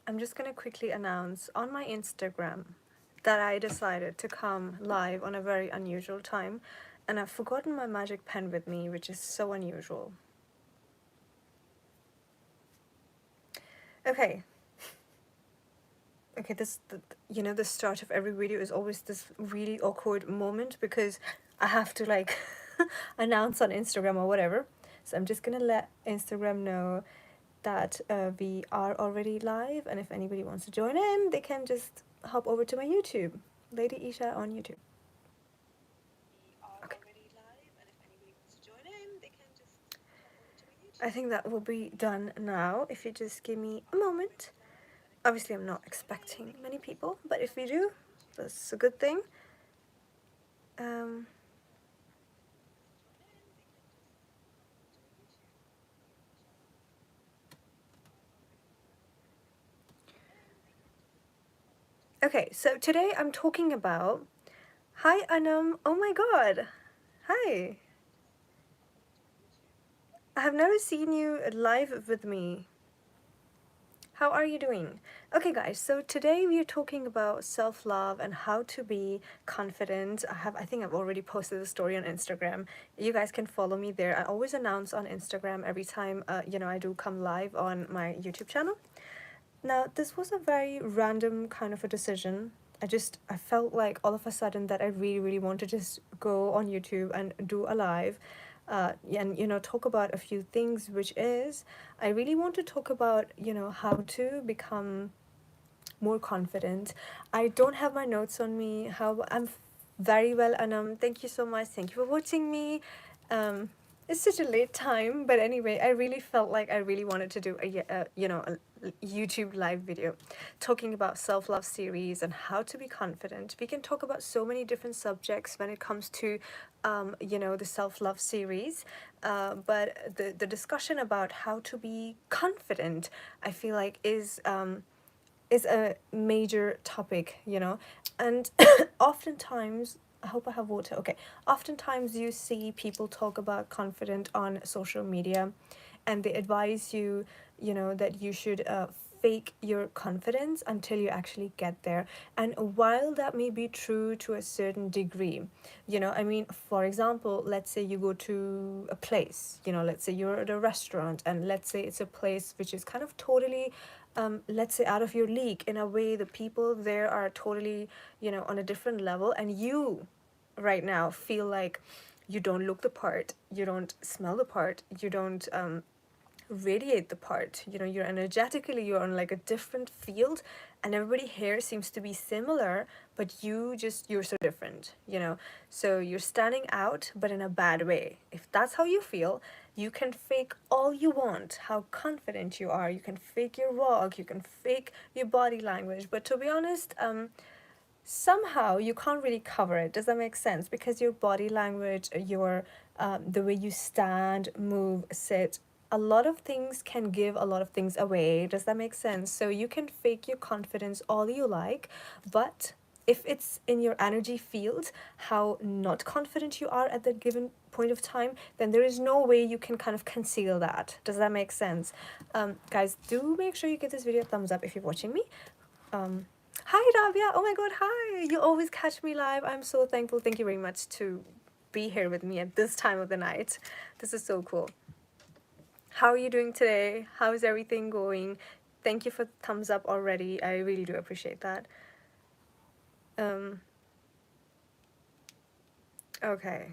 I'm just gonna quickly announce on my Instagram that I decided to come live on a very unusual time, and I've forgotten my magic pen with me, which is so unusual. Okay. Okay, the start of every video is always this really awkward moment because I have to like announce on Instagram or whatever. So I'm just gonna let Instagram know that we are already live, and if anybody wants to join in, they can just hop over to my YouTube, Lady Esha on YouTube. Okay. I think that will be done now if you just give me a moment. Obviously, I'm not expecting many people, but if we do, that's a good thing. Um, okay, so today I'm talking about. Hi, Anam. Oh my god. Hi. I have never seen you live with me. How are you doing? Okay, guys, so today we are talking about self-love and how to be confident. I think I've already posted the story on Instagram. You guys can follow me there. I always announce on Instagram every time, I do come live on my YouTube channel. Now, this was a very random kind of a decision. I felt like all of a sudden that I really, really want to just go on YouTube and do a live, and, talk about a few things, which is, I really want to talk about, how to become more confident. I don't have my notes on me. Very well, Anam. Thank you so much. Thank you for watching me. It's such a late time, but anyway, I really felt like I really wanted to do a YouTube live video talking about self-love series and how to be confident. We can talk about so many different subjects when it comes to the self-love series, but the discussion about how to be confident, I feel like is a major topic, and oftentimes, I hope I have water. Okay, oftentimes you see people talk about confident on social media, and they advise you, that you should fake your confidence until you actually get there. And while that may be true to a certain degree, I mean, for example, let's say you go to a place, let's say you're at a restaurant, and let's say it's a place which is kind of totally, let's say, out of your league. In a way, the people there are totally, on a different level, and you right now feel like you don't look the part, you don't smell the part, you don't radiate the part, you're energetically, you're on like a different field, and everybody here seems to be similar, but you're so different, so you're standing out, but in a bad way. If that's how you feel, you can fake all you want how confident you are, you can fake your walk, you can fake your body language, but to be honest, somehow you can't really cover it. Does that make sense? Because your body language, your the way you stand, move, sit, a lot of things can give a lot of things away. Does that make sense? So you can fake your confidence all you like, but if it's in your energy field, how not confident you are at that given point of time, then there is no way you can kind of conceal that. Does that make sense? Guys, do make sure you give this video a thumbs up if you're watching me. Hi, Rabia. Oh my god, hi. You always catch me live. I'm so thankful. Thank you very much to be here with me at this time of the night. This is so cool. How are you doing today? How's everything going? Thank you for the thumbs up already. I really do appreciate that. Okay.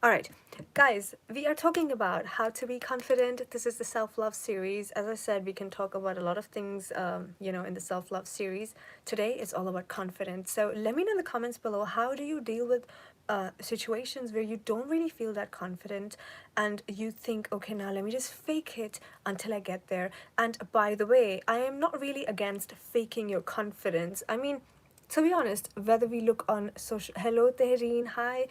All right, guys, we are talking about how to be confident. This is the self-love series. As I said, we can talk about a lot of things, in the self-love series. Today, it's all about confidence. So let me know in the comments below, how do you deal with situations where you don't really feel that confident and you think, okay, now let me just fake it until I get there. And by the way, I am not really against faking your confidence. I mean, to be honest, whether we look on social... Hello, Tehreen. Hi.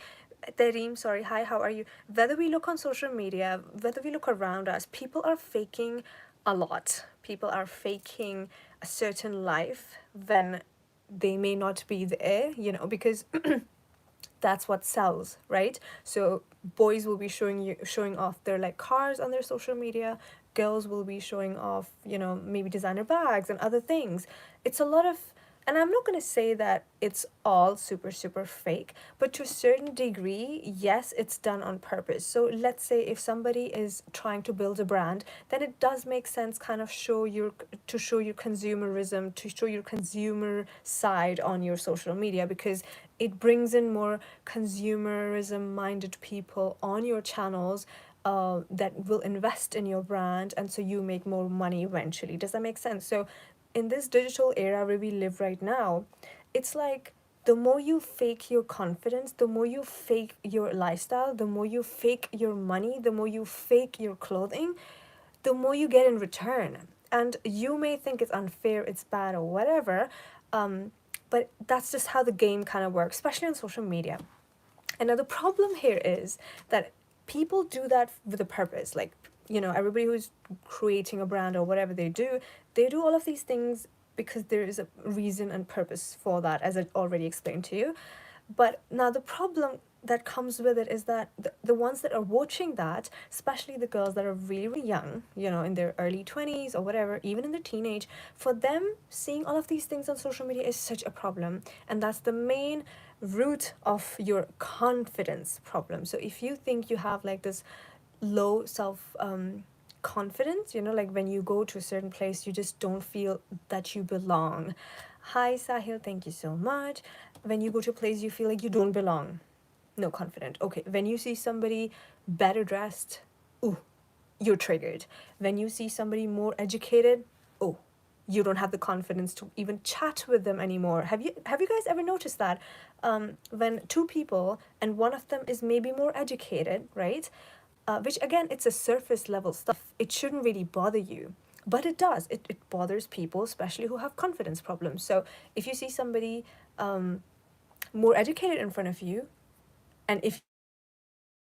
Tereem, sorry, hi, how are you? Whether we look on social media, whether we look around us, people are faking a lot. People are faking a certain life when they may not be there, because that's what sells, right? So boys will be showing off their like cars on their social media, girls will be showing off, you know, maybe designer bags and other things. It's a lot of, and I'm not going to say that it's all super super fake, but to a certain degree, yes, it's done on purpose. So let's say if somebody is trying to build a brand, then it does make sense kind of show your consumerism, to show your consumer side on your social media, because it brings in more consumerism minded people on your channels, that will invest in your brand, and so you make more money eventually. Does that make sense? So in this digital era where we live right now, it's like the more you fake your confidence, the more you fake your lifestyle, the more you fake your money, the more you fake your clothing, the more you get in return. And you may think it's unfair, it's bad, or whatever, but that's just how the game kind of works, especially on social media. And now the problem here is that people do that with a purpose. Like, you know, everybody who's creating a brand or whatever they do all of these things because there is a reason and purpose for that, as I already explained to you. But now the problem that comes with it is that the ones that are watching that, especially the girls that are really, really young, you know, in their early 20s or whatever, even in their teenage, for them, seeing all of these things on social media is such a problem. And that's the main root of your confidence problem. So if you think you have like this low self confidence, you know, like when you go to a certain place, you just don't feel that you belong. Hi, Sahil, thank you so much. When you go to a place, you feel like you don't belong. No confident. Okay, when you see somebody better dressed, ooh, you're triggered. When you see somebody more educated, oh, you don't have the confidence to even chat with them anymore. Have you guys ever noticed that? When two people and one of them is maybe more educated, right? Which again, it's a surface level stuff. It shouldn't really bother you. But it does. It bothers people, especially who have confidence problems. So if you see somebody more educated in front of you, and if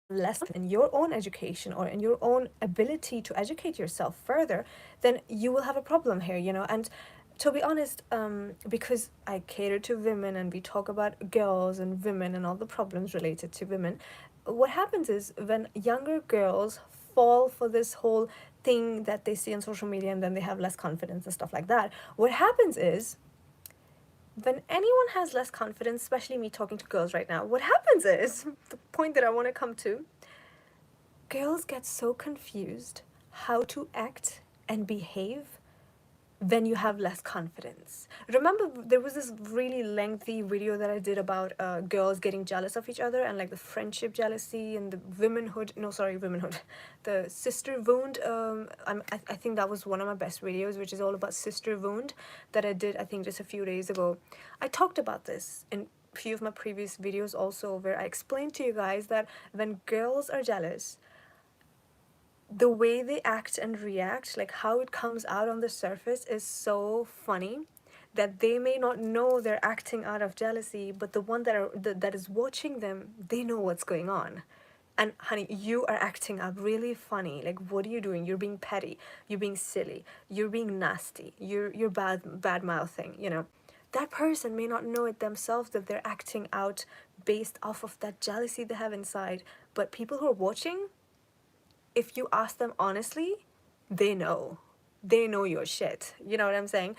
less in your own education or in your own ability to educate yourself further, then you will have a problem here, you know. And to be honest, because I cater to women and we talk about girls and women and all the problems related to women, what happens is when younger girls fall for this whole thing that they see on social media and then they have less confidence and stuff like that, what happens is when anyone has less confidence, especially me talking to girls right now, what happens is the point that I want to come to, girls get so confused how to act and behave when you have less confidence. Remember, there was this really lengthy video that I did about girls getting jealous of each other and like the friendship jealousy and the womanhood, no, sorry, womanhood, the sister wound. I think that was one of my best videos, which is all about sister wound, that I did, I think, just a few days ago. I talked about this in a few of my previous videos also, where I explained to you guys that when girls are jealous, the way they act and react, like how it comes out on the surface, is so funny that they may not know they're acting out of jealousy, but the one that is watching them, they know what's going on. And honey, you are acting up really funny. Like, what are you doing? You're being petty. You're being silly. You're being nasty. You're bad mouthing. You know, that person may not know it themselves that they're acting out based off of that jealousy they have inside. But people who are watching, if you ask them honestly, they know. They know your shit. You know what I'm saying?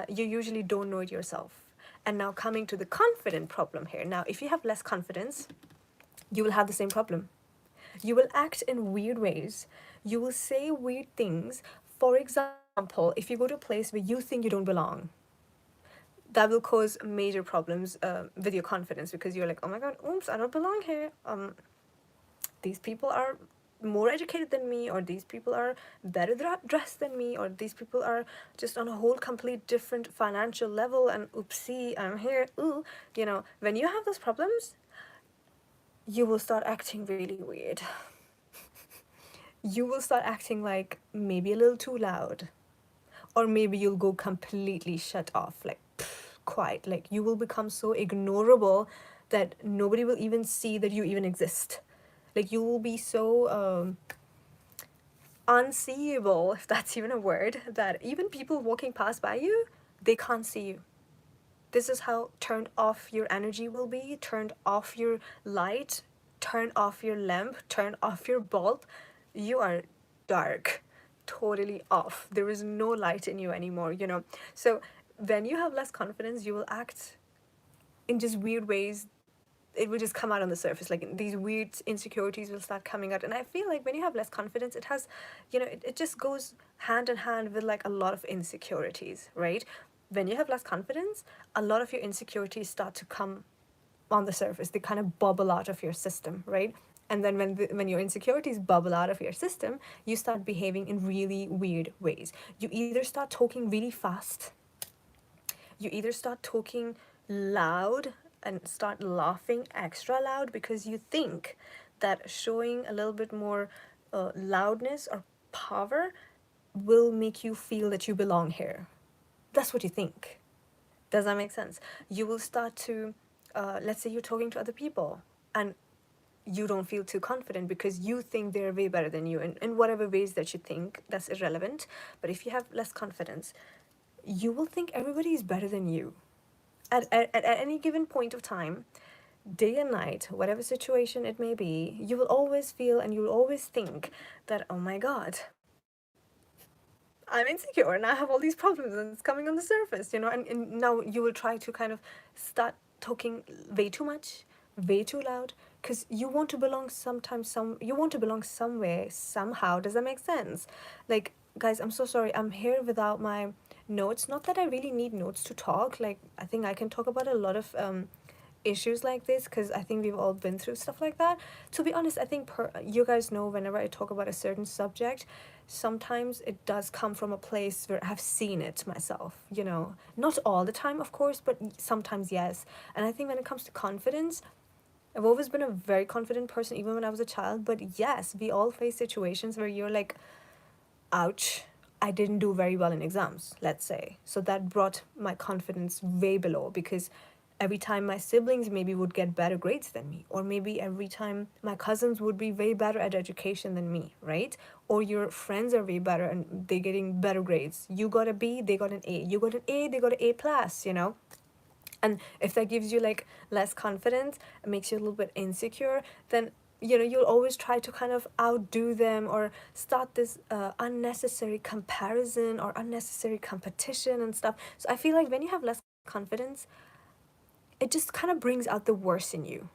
You usually don't know it yourself. And now coming to the confident problem here. Now, if you have less confidence, you will have the same problem. You will act in weird ways. You will say weird things. For example, if you go to a place where you think you don't belong, that will cause major problems with your confidence, because you're like, oh my god, oops, I don't belong here. These people are more educated than me, or these people are better dressed than me, or these people are just on a whole complete different financial level, and oopsie, I'm here, ooh. You know, when you have those problems, you will start acting really weird. You will start acting like maybe a little too loud, or maybe you'll go completely shut off, like quiet. Like, you will become so ignorable that nobody will even see that you even exist. Like, you will be so unseeable, if that's even a word, that even people walking past by you, they can't see you. This is how turned off your energy will be, turned off your light, turn off your lamp, turn off your bulb. You are dark, totally off. There is no light in you anymore, you know. So when you have less confidence, you will act in just weird ways. It will just come out on the surface, like these weird insecurities will start coming out. And I feel like when you have less confidence, it has, you know, it just goes hand in hand with like a lot of insecurities, right? When you have less confidence, a lot of your insecurities start to come on the surface. They kind of bubble out of your system, right? And then when your insecurities bubble out of your system, you start behaving in really weird ways. You either start talking really fast, you either start talking loud and start laughing extra loud because you think that showing a little bit more loudness or power will make you feel that you belong here. That's what you think. Does that make sense? You will start to, let's say you're talking to other people and you don't feel too confident because you think they're way better than you in whatever ways that you think. That's irrelevant. But if you have less confidence, you will think everybody is better than you at any given point of time, day and night, whatever situation it may be. You will always feel and you will always think that, oh my god, I'm insecure and I have all these problems and it's coming on the surface, you know. And now you will try to kind of start talking way too much, way too loud, because you want to belong sometimes, you want to belong somewhere, somehow. Does that make sense? Like, guys, I'm so sorry, I'm here without my notes. Not that I really need notes to talk. Like, I think I can talk about a lot of issues like this because I think we've all been through stuff like that. To be honest, I think you guys know whenever I talk about a certain subject, sometimes it does come from a place where I've seen it myself, you know. Not all the time, of course, but sometimes yes. And I think when it comes to confidence, I've always been a very confident person even when I was a child, but yes, we all face situations where you're like, ouch, I didn't do very well in exams, let's say. So that brought my confidence way below because every time my siblings maybe would get better grades than me, or maybe every time my cousins would be way better at education than me, right? Or your friends are way better and they're getting better grades. You got a B, they got an A. You got an A, they got an A plus, you know? And if that gives you like less confidence, it makes you a little bit insecure, then you know you'll always try to kind of outdo them or start this unnecessary comparison or unnecessary competition and stuff. So I feel like when you have less confidence, it just kind of brings out the worst in you.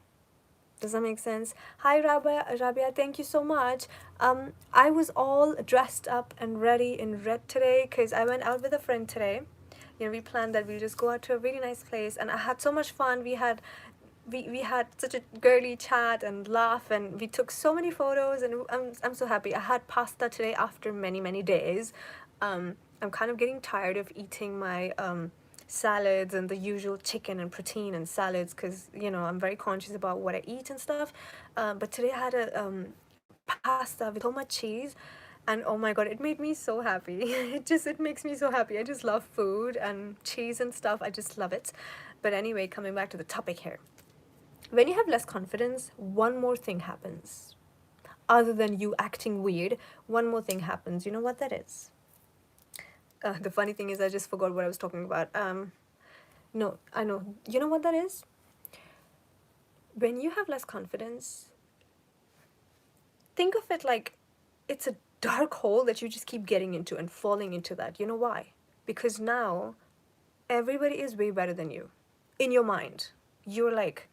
Does that make sense? Hi Rabia, thank you so much. I was all dressed up and ready in red today because I went out with a friend today. You know, we planned that we'll just go out to a really nice place and I had so much fun. We had such a girly chat and laugh and we took so many photos and I'm so happy. I had pasta today after many days. I'm kind of getting tired of eating my salads and the usual chicken and protein and salads because you know I'm very conscious about what I eat and stuff. But today I had a pasta with so much cheese, and oh my god, it made me so happy. It makes me so happy. I just love food and cheese and stuff. I just love it. But anyway, coming back to the topic here. When you have less confidence, one more thing happens. Other than you acting weird, one more thing happens. You know what that is? The funny thing is I just forgot what I was talking about. No, I know. You know what that is? When you have less confidence, think of it like it's a dark hole that you just keep getting into and falling into that. You know why? Because now everybody is way better than you. In your mind, you're like,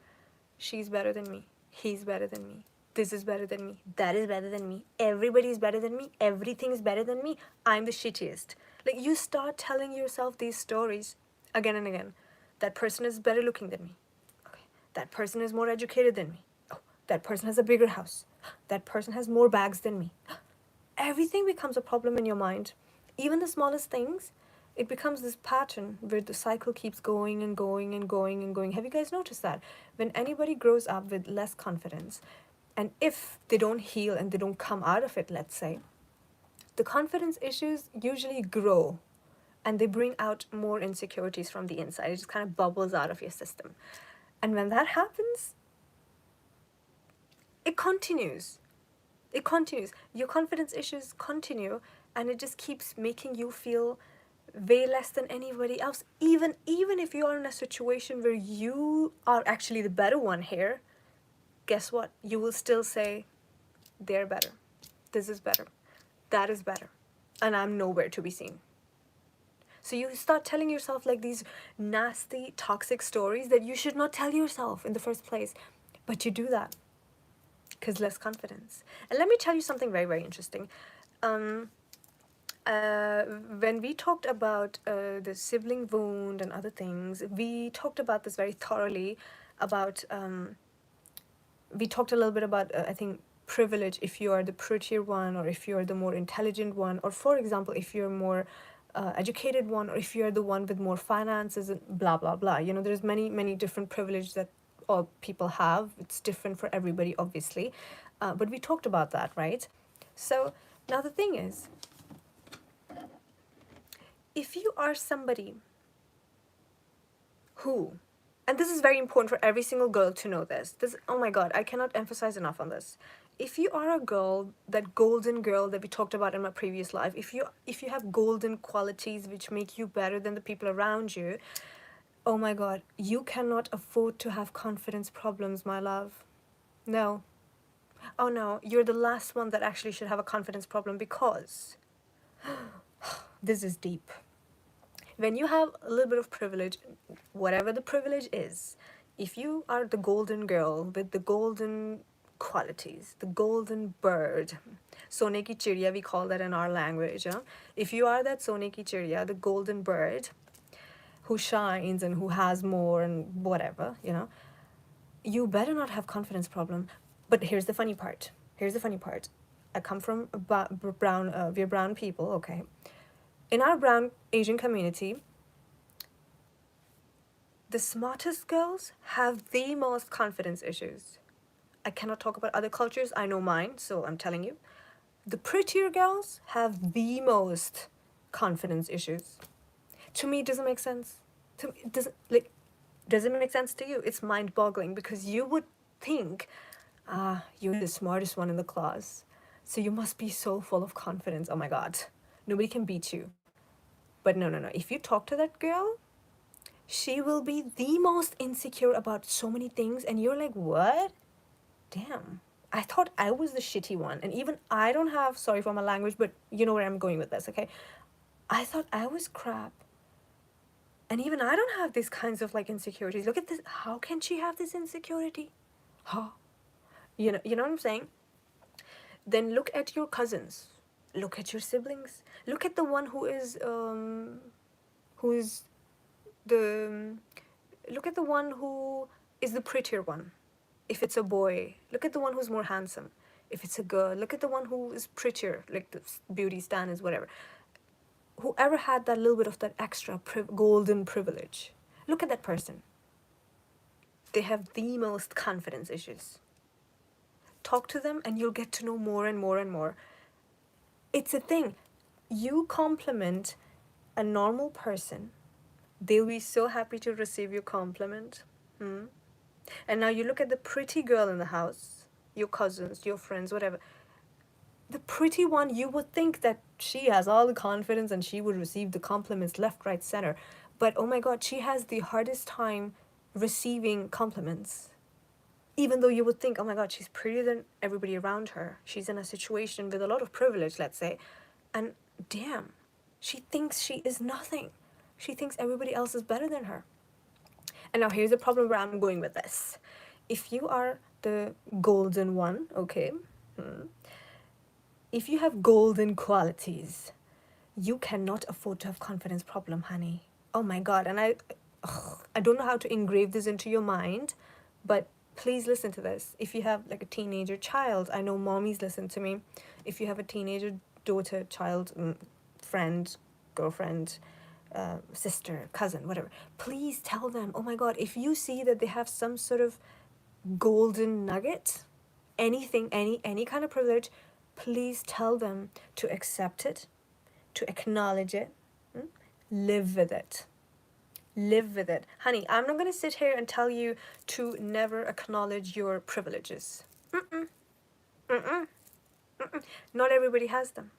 she's better than me. He's better than me. This is better than me. That is better than me. Everybody is better than me. Everything is better than me. I'm the shittiest. Like you start telling yourself these stories again and again. That person is better looking than me. Okay. That person is more educated than me. Oh, that person has a bigger house. That person has more bags than me. Everything becomes a problem in your mind. Even the smallest things, it becomes this pattern where the cycle keeps going and going and going and going. Have you guys noticed that? When anybody grows up with less confidence, and if they don't heal and they don't come out of it, let's say, the confidence issues usually grow and they bring out more insecurities from the inside. It just kind of bubbles out of your system. And when that happens, it continues. Your confidence issues continue and it just keeps making you feel way less than anybody else. Even if you are in a situation where you are actually the better one here, guess what? You will still say, they're better. This is better. That is better. And I'm nowhere to be seen. So you start telling yourself like these nasty, toxic stories that you should not tell yourself in the first place. But you do that because less confidence. And let me tell you something very, very interesting. Um, when we talked about the sibling wound and other things, we talked about this very thoroughly about, we talked a little bit about, I think, privilege if you are the prettier one, or if you're the more intelligent one, or for example, if you're more educated one, or if you're the one with more finances and blah, blah, blah. You know, there's many, many different privilege that all people have. It's different for everybody, obviously. But we talked about that, right? So now the thing is, if you are somebody who, and this is very important for every single girl to know this, oh my god, I cannot emphasize enough on this. If you are a girl, that golden girl that we talked about in my previous life, if you have golden qualities which make you better than the people around you, oh my god, you cannot afford to have confidence problems, my love. No. Oh no, you're the last one that actually should have a confidence problem, because this is deep. When you have a little bit of privilege, whatever the privilege is, if you are the golden girl with the golden qualities, the golden bird, Sone ki chiriya, we call that in our language. Huh? If you are that Sone ki chiriya, the golden bird, who shines and who has more and whatever, you know, you better not have confidence problem. But here's the funny part. Here's the funny part. I come from brown, we're brown people, okay? In our brown Asian community, the smartest girls have the most confidence issues. I cannot talk about other cultures. I know mine, so I'm telling you. The prettier girls have the most confidence issues. To me, it doesn't make sense. To me, it doesn't make sense to you. It's mind-boggling, because you would think, you're the smartest one in the class, so you must be so full of confidence. Oh my god, nobody can beat you. But no. If you talk to that girl, she will be the most insecure about so many things, and you're like, what? Damn. I thought I was the shitty one, and even I don't have, sorry for my language, but you know where I'm going with this, okay? I thought I was crap. And even I don't have these kinds of like insecurities. Look at this. How can she have this insecurity? Huh? You know what I'm saying? Then look at your cousins. Look at your siblings. Look at the one who is the look at the one who is the prettier one. If it's a boy, look at the one who's more handsome. If it's a girl, look at the one who is prettier, like the beauty stand is whatever. Whoever had that little bit of that extra golden privilege, look at that person. They have the most confidence issues. Talk to them and you'll get to know more and more and more. It's a thing. You compliment a normal person, they'll be so happy to receive your compliment. And now you look at the pretty girl in the house, your cousins, your friends, whatever. The pretty one, you would think that she has all the confidence and she would receive the compliments left, right, center. But oh my god, she has the hardest time receiving compliments. Even though you would think, oh my god, she's prettier than everybody around her. She's in a situation with a lot of privilege, let's say. And damn, she thinks she is nothing. She thinks everybody else is better than her. And now here's the problem where I'm going with this. If you are the golden one, okay, if you have golden qualities, you cannot afford to have confidence problem, honey. Oh my god. And I don't know how to engrave this into your mind, but please listen to this. If you have like a teenager child, I know mommies listen to me. If you have a teenager daughter, child, friend, girlfriend, sister, cousin, whatever, please tell them, oh my god, if you see that they have some sort of golden nugget, anything, any kind of privilege, please tell them to accept it, to acknowledge it, live with it. Live with it. Honey, I'm not going to sit here and tell you to never acknowledge your privileges. Not everybody has them.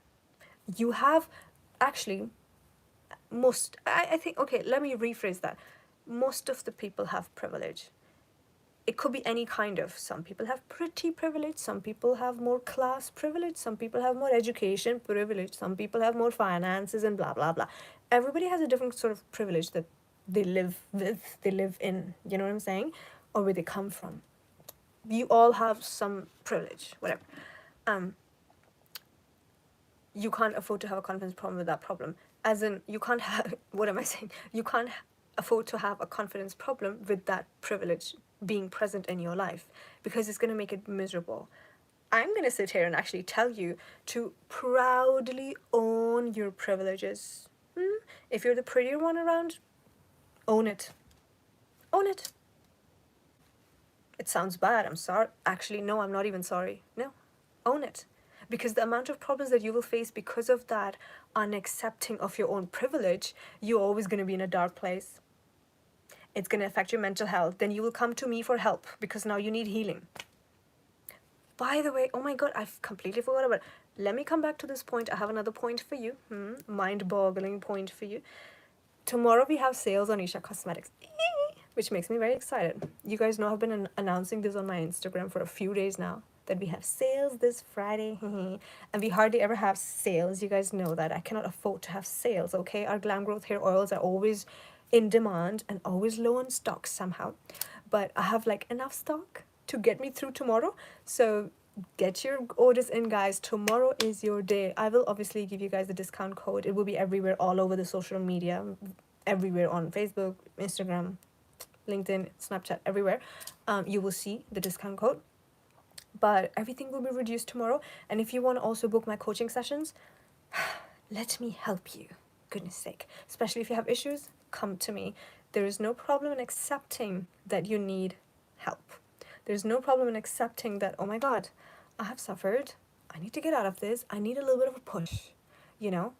You have, actually, I think, okay, let me rephrase that. Most of the people have privilege. It could be any kind of. Some people have pretty privilege, some people have more class privilege, some people have more education privilege, some people have more finances and blah blah blah. Everybody has a different sort of privilege that they live with, they live in, you know what I'm saying? Or where they come from. You all have some privilege, whatever. Um, you can't afford to have a confidence problem with that problem. As in, you can't have, what am I saying? You can't afford to have a confidence problem with that privilege being present in your life, because it's going to make it miserable. I'm going to sit here and actually tell you to proudly own your privileges. If you're the prettier one around, own it. Own it. It sounds bad. I'm sorry. Actually, no, I'm not even sorry. No, own it. Because the amount of problems that you will face because of that unaccepting of your own privilege, you're always going to be in a dark place. It's going to affect your mental health. Then you will come to me for help because now you need healing. By the way, oh my god, I've completely forgot about it. Let me come back to this point. I have another point for you. Mind-boggling point for you. Tomorrow we have sales on Esha Cosmetics, which makes me very excited. You guys know I've been announcing this on my Instagram for a few days now, that we have sales this Friday. And we hardly ever have sales. You guys know that. I cannot afford to have sales, okay? Our Glam Growth hair oils are always in demand and always low on stock somehow. But I have like enough stock to get me through tomorrow. So get your orders in, guys. Tomorrow is your day. I will obviously give you guys the discount code. It will be everywhere, all over the social media, everywhere on Facebook, Instagram, LinkedIn, Snapchat, everywhere. You will see the discount code. But everything will be reduced tomorrow. And if you want to also book my coaching sessions, let me help you. Goodness sake. Especially if you have issues, come to me. There is no problem in accepting that you need help. There's no problem in accepting that, oh my god, I have suffered. I need to get out of this. I need a little bit of a push, you know?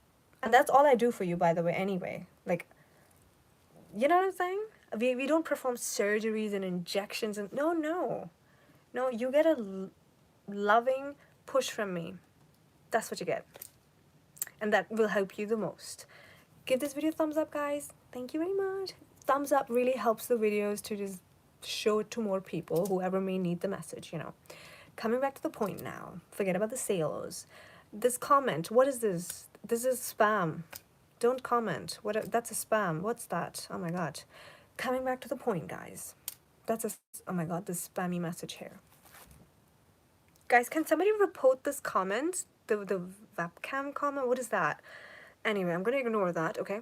And that's all I do for you, by the way, anyway. Like, you know what I'm saying? We don't perform surgeries and injections and no. No, you get a loving push from me. That's what you get. And that will help you the most. Give this video a thumbs up, guys. Thank you very much. Thumbs up really helps the videos to just show it to more people, whoever may need the message, you know. Coming back to the point now. Forget about the sales. This comment, what is this? This is spam. Don't comment. That's a spam. What's that? Oh my god. Coming back to the point, guys. Oh my god, this spammy message here. Guys, can somebody report this comment? The webcam comment? What is that? Anyway, I'm gonna ignore that, okay?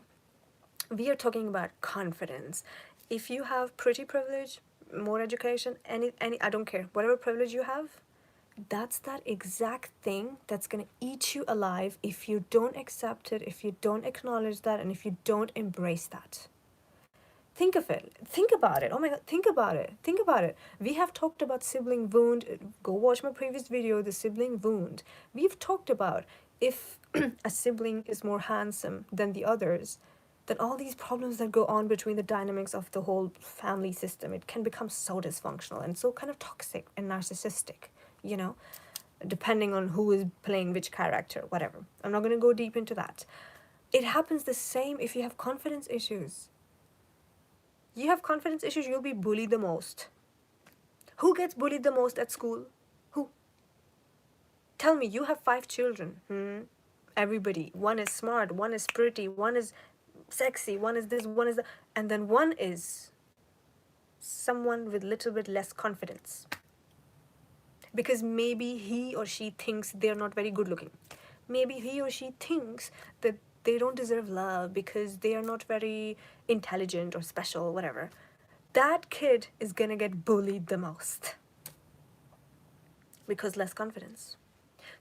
We are talking about confidence. If you have pretty privilege, more education, any I don't care, whatever privilege you have, that's that exact thing that's gonna eat you alive if you don't accept it, if you don't acknowledge that, and if you don't embrace that. Think of it. Think about it. Oh my god, think about it. Think about it. We have talked about sibling wound. Go watch my previous video, the sibling wound. We've talked about if a sibling is more handsome than the others, then all these problems that go on between the dynamics of the whole family system, it can become so dysfunctional and so kind of toxic and narcissistic, you know, depending on who is playing which character, whatever. I'm not going to go deep into that. It happens the same if you have confidence issues. You have confidence issues, you'll be bullied the most. Who gets bullied the most at school? Who? Tell me, you have 5 children. Everybody. One is smart, one is pretty, one is sexy, one is this, one is that. And then one is someone with little bit less confidence. Because maybe he or she thinks they're not very good looking. Maybe he or she thinks that they don't deserve love because they are not very intelligent or special, whatever. That kid is gonna get bullied the most. Because less confidence.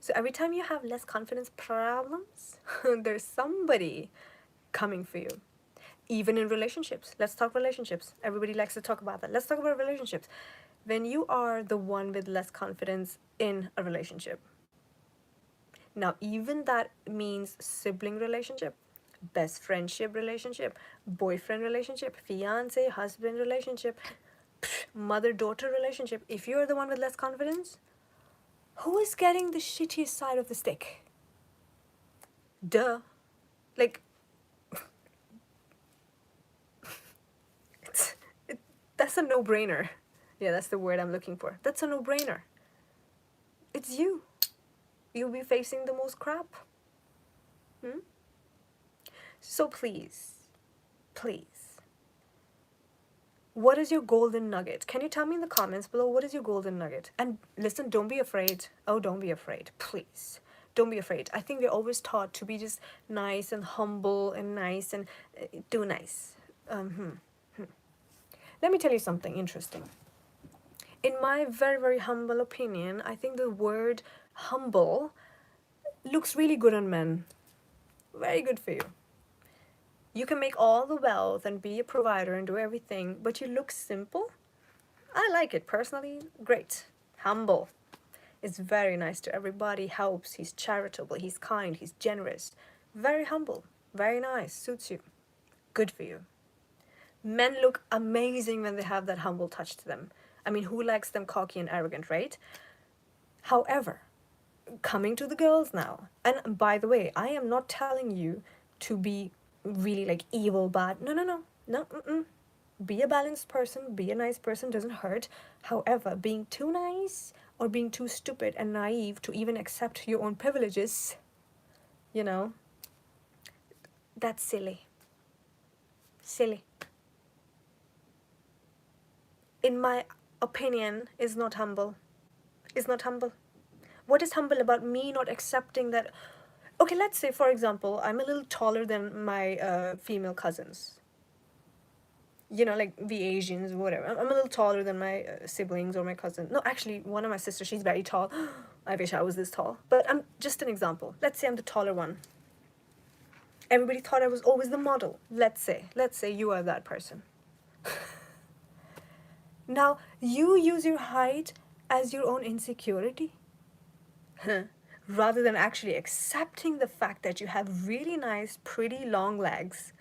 So every time you have less confidence problems, there's somebody coming for you. Even in relationships. Let's talk relationships. Everybody likes to talk about that. Let's talk about relationships. When you are the one with less confidence in a relationship, now even that means sibling relationship, best friendship relationship, boyfriend relationship, fiance, husband relationship, mother-daughter relationship. If you're the one with less confidence, who is getting the shittiest side of the stick? Duh. Like, That's a no-brainer. Yeah, that's the word I'm looking for. That's a no-brainer. It's you. You'll be facing the most crap. Hmm? So please, please, what is your golden nugget? Can you tell me in the comments below, what is your golden nugget? And listen, don't be afraid. Oh, don't be afraid. Please. Don't be afraid. I think we're always taught to be just nice and humble and nice and too nice. Let me tell you something interesting. In my very, very humble opinion, I think the word humble looks really good on men. Very good for you. You can make all the wealth and be a provider and do everything, but you look simple. I like it personally. Great. Humble. Is very nice to everybody, helps, he's charitable, he's kind, he's generous. Very humble. Very nice. Suits you. Good for you. Men look amazing when they have that humble touch to them. I mean, who likes them cocky and arrogant, right? However, coming to the girls now, and by the way, I am not telling you to be really like evil, bad. No, no, no. No, be a balanced person, be a nice person, doesn't hurt. However, being too nice or being too stupid and naive to even accept your own privileges, you know, that's silly. Silly. In my opinion, is not humble. Is not humble. What is humble about me not accepting that? Okay, let's say, for example, I'm a little taller than my female cousins. You know, like the Asians, whatever. I'm a little taller than my siblings or my cousin. No, actually, one of my sisters, she's very tall. I wish I was this tall. But I'm just an example. Let's say I'm the taller one. Everybody thought I was always the model. Let's say you are that person. Now, you use your height as your own insecurity. Rather than actually accepting the fact that you have really nice, pretty long legs.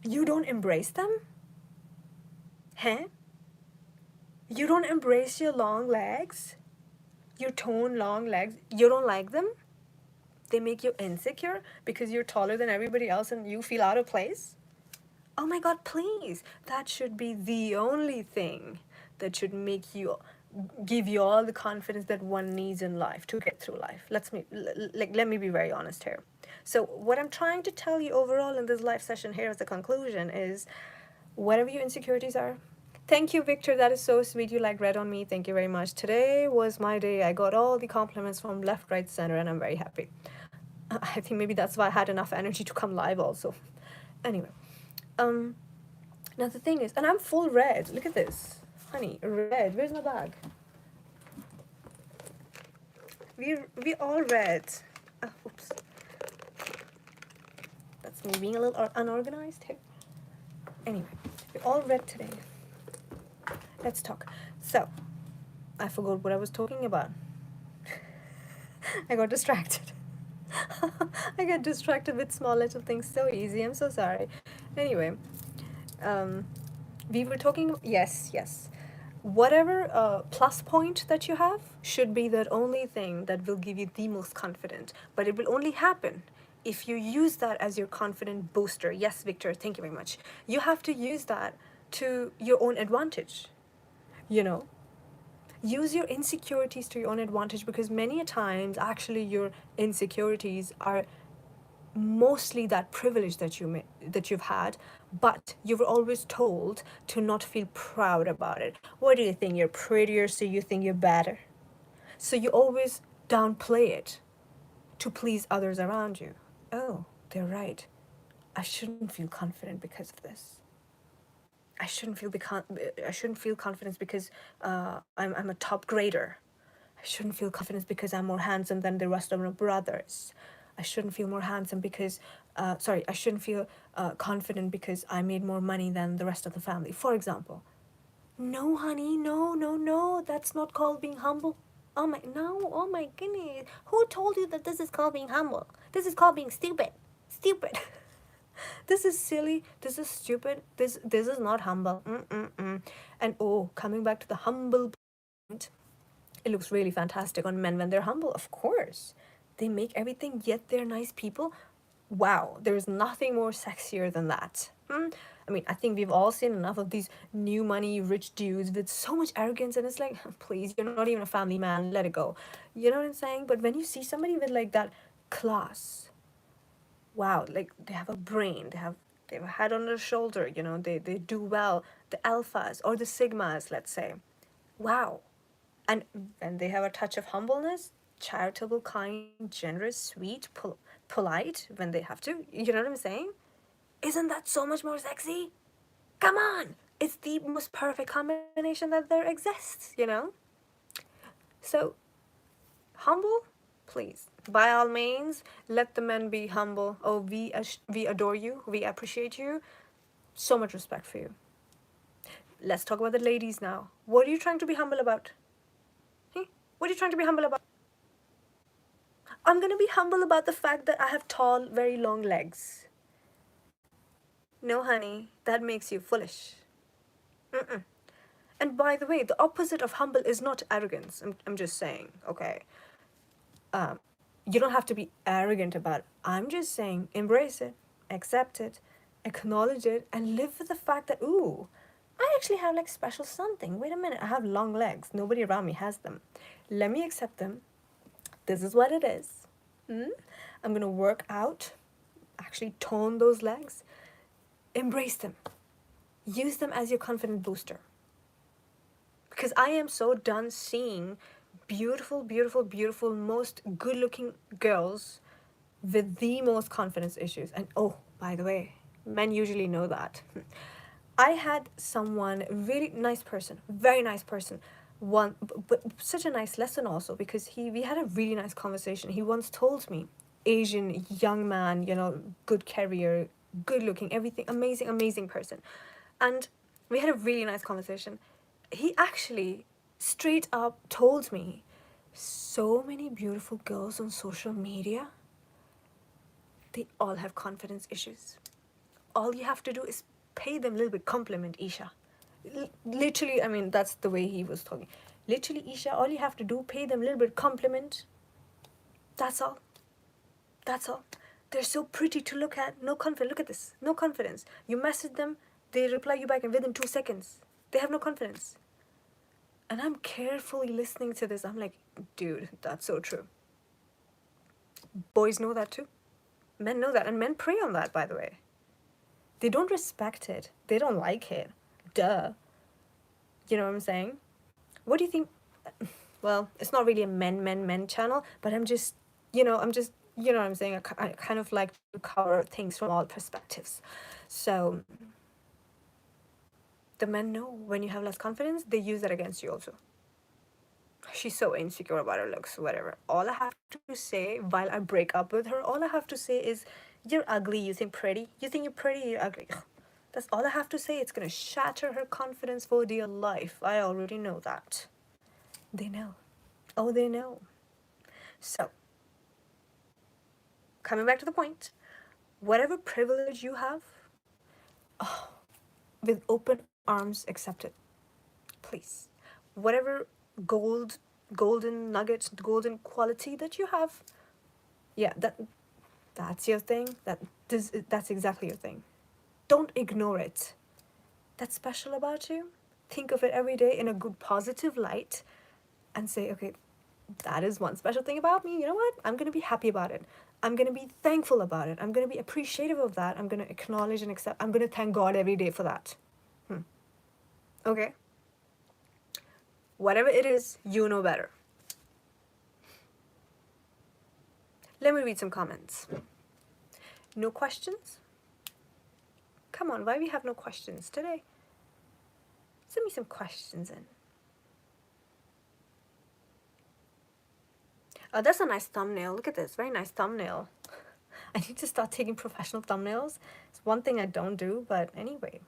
You don't embrace them? Huh? You don't embrace your long legs? Your toned long legs? You don't like them? They make you insecure because you're taller than everybody else and you feel out of place? Oh my God, please. That should be the only thing that should make you, give you all the confidence that one needs in life to get through life. Let me be very honest here. So what I'm trying to tell you overall in this live session here as a conclusion is, whatever your insecurities are. Thank you, Victor. That is so sweet. You like red on me. Thank you very much. Today was my day. I got all the compliments from left, right, center, and I'm very happy. I think maybe that's why I had enough energy to come live also. Anyway, now the thing is, and I'm full red. Look at this. Honey, red. Where's my bag? We all red. Oops. That's me being a little unorganized here. Anyway, we're all red today. Let's talk. So, I forgot what I was talking about. I got distracted. I get distracted with small little things so easy. I'm so sorry. Anyway, we were talking, yes. Whatever plus point that you have should be that only thing that will give you the most confident. But it will only happen if you use that as your confident booster. Yes, Victor, thank you very much. You have to use that to your own advantage. You know, use your insecurities to your own advantage, because many a times actually your insecurities are mostly that privilege that you've had, but you were always told to not feel proud about it. What do you think? You're prettier, so you think you're better. So you always downplay it to please others around you. Oh, they're right. I shouldn't feel confident because of this. I shouldn't feel confidence because I'm a top grader. I shouldn't feel confidence because I'm more handsome than the rest of my brothers. I shouldn't feel more handsome because, I shouldn't feel confident because I made more money than the rest of the family, for example. No, honey, no, that's not called being humble. Oh my goodness. Who told you that this is called being humble? This is called being stupid. Stupid. This is silly, this is stupid, this is not humble. And coming back to the humble point, it looks really fantastic on men when they're humble, of course. They make everything, yet they're nice people. Wow, there's nothing more sexier than that. I mean, I think we've all seen enough of these new money rich dudes with so much arrogance, and it's like, please, you're not even a family man, let it go. You know what I'm saying? But when you see somebody with like that class, wow, like they have a brain, they have a head on their shoulder, you know, they do well, the alphas or the sigmas, let's say. Wow. And when they have a touch of humbleness, charitable, kind, generous, sweet, polite when they have to, you know what I'm saying? Isn't that so much more sexy? Come on! It's the most perfect combination that there exists, you know? So, humble? Please. By all means, let the men be humble. Oh, we adore you. We appreciate you. So much respect for you. Let's talk about the ladies now. What are you trying to be humble about? Hmm? What are you trying to be humble about? I'm gonna be humble about the fact that I have tall, very long legs. No, honey, that makes you foolish. Mm-mm. And by the way, the opposite of humble is not arrogance. I'm just saying, okay? Um, you don't have to be arrogant about it. I'm just saying, embrace it, accept it, acknowledge it, and live with the fact that, ooh, I actually have like special something. Wait a minute, I have long legs. Nobody around me has them. Let me accept them. This is what it is. Hmm? I'm gonna work out, actually tone those legs, embrace them, use them as your confident booster. Because I am so done seeing beautiful, beautiful, beautiful, most good looking girls with the most confidence issues. And oh, by the way, men usually know that. I had someone, really nice person, very nice person, one, but such a nice lesson also, because we had a really nice conversation. He once told me, Asian young man, you know, good career, good looking, everything, amazing, amazing person. And we had a really nice conversation. He actually straight up told me, so many beautiful girls on social media, they all have confidence issues. All you have to do is pay them a little bit compliment, Esha. Literally, I mean, that's the way he was talking. Literally, Esha, all you have to do, pay them a little bit compliment. That's all. That's all. They're so pretty to look at. No confidence. Look at this. No confidence. You message them, they reply you back and within 2 seconds. They have no confidence. And I'm carefully listening to this. I'm like, dude, that's so true. Boys know that too. Men know that. And men prey on that, by the way. They don't respect it. They don't like it. Duh. You know what I'm saying? What do you think? Well, it's not really a men channel, but you know what I'm saying? I kind of like to cover things from all perspectives. So, the men know when you have less confidence, they use that against you also. She's so insecure about her looks, whatever. All I have to say while I break up with her, all I have to say is, you're ugly, you think pretty? You think you're pretty, you're ugly. That's all I have to say. It's gonna shatter her confidence for dear life. I already know that. They know. Oh, they know. So, coming back to the point, whatever privilege you have, oh, with open arms, accept it. Please. Whatever golden nugget, golden quality that you have, yeah, that's your thing. That's exactly your thing. Don't ignore it. That's special about you. Think of it every day in a good positive light and say, okay, that is one special thing about me. You know what? I'm going to be happy about it. I'm going to be thankful about it. I'm going to be appreciative of that. I'm going to acknowledge and accept. I'm going to thank God every day for that. Okay? Whatever it is, you know better. Let me read some comments. No questions? Come on, why we have no questions today? Send me some questions in. Oh, that's a nice thumbnail. Look at this. Very nice thumbnail. I need to start taking professional thumbnails. It's one thing I don't do, but anyway.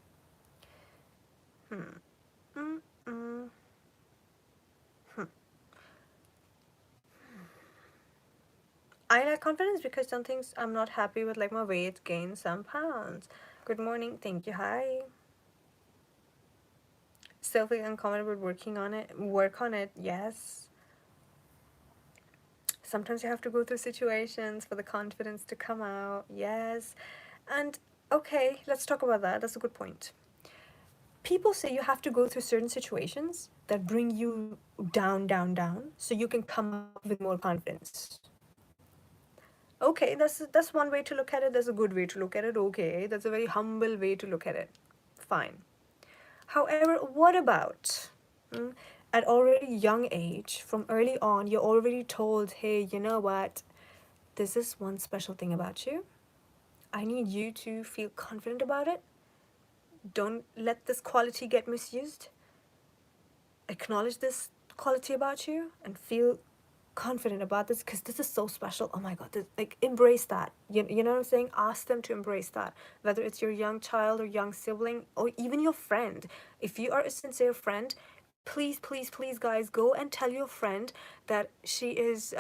I lack confidence because some things I'm not happy with, like my weight, gain some pounds. Good morning. Thank you. Hi. Still feel uncomfortable working on it. Work on it. Yes. Sometimes you have to go through situations for the confidence to come out. Yes. And Okay, let's talk about that. That's a good point. People say you have to go through certain situations that bring you down, down, down, so you can come up with more confidence. Okay, that's one way to look at it. That's a good way to look at it. Okay, that's a very humble way to look at it. Fine. However, what about at already young age, from early on, you're already told, hey, you know what? This is one special thing about you. I need you to feel confident about it. Don't let this quality get misused. Acknowledge this quality about you and feel confident about this because this is so special. Oh my god, this, like, embrace that. You know what I'm saying? Ask them to embrace that, whether it's your young child or young sibling or even your friend. If you are a sincere friend, please, please, please, guys, go and tell your friend that she is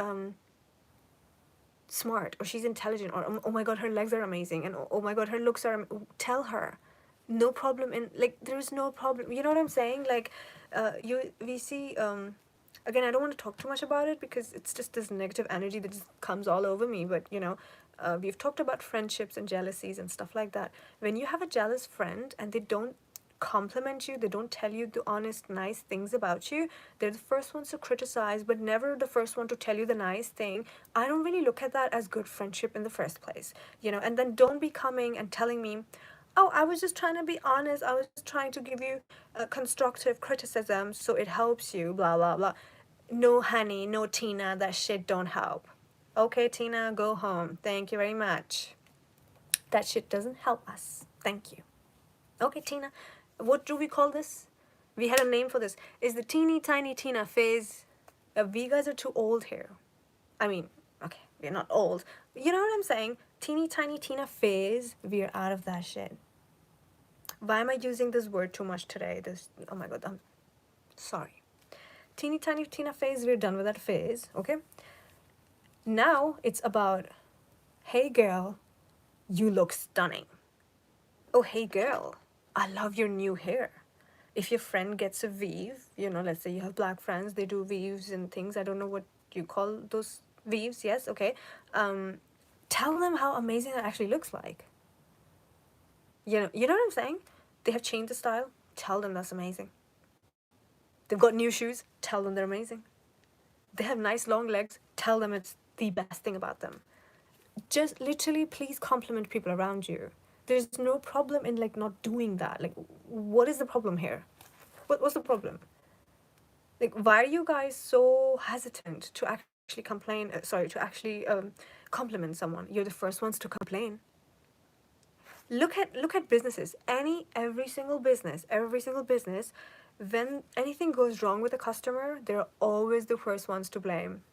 smart or she's intelligent or oh my god, her legs are amazing, and oh my god, her looks are tell her. No problem. In like, there's no problem, you know what I'm saying? Like, you we see again, I don't want to talk too much about it because it's just this negative energy that just comes all over me, but you know, we've talked about friendships and jealousies and stuff like that. When you have a jealous friend and they don't compliment you, they don't tell you the honest, nice things about you, they're the first ones to criticize, but never the first one to tell you the nice thing. I don't really look at that as good friendship in the first place, you know. And then don't be coming and telling me, oh, I was just trying to be honest, I was just trying to give you constructive criticism so it helps you, blah, blah, blah. No, honey, no, Tina, that shit don't help. Okay, Tina, go home. Thank you very much. That shit doesn't help us. Thank you. Okay, Tina, what do we call this? We had a name for this. Is the teeny tiny Tina phase? We guys are too old here. I mean, okay, we're not old. You know what I'm saying? Teeny tiny Tina phase, we're out of that shit. Why am I using this word too much today? This, oh my god, I'm sorry. Teeny tiny Tina phase, we're done with that phase, okay? Now it's about, hey girl, you look stunning. Oh, hey girl, I love your new hair. If your friend gets a weave, you know, let's say you have black friends, they do weaves and things. I don't know what you call those weaves. Yes, okay. Tell them how amazing that actually looks like. You know what I'm saying? They have changed the style. Tell them that's amazing. They've got new shoes. Tell them they're amazing. They have nice long legs. Tell them it's the best thing about them. Just literally, please compliment people around you. There's no problem in like not doing that. Like, what is the problem here? What's the problem? Like, why are you guys so hesitant to actually complain? Sorry, to actually compliment someone. You're the first ones to complain. Look at businesses. Every single business, when anything goes wrong with a customer, they're always the first ones to blame.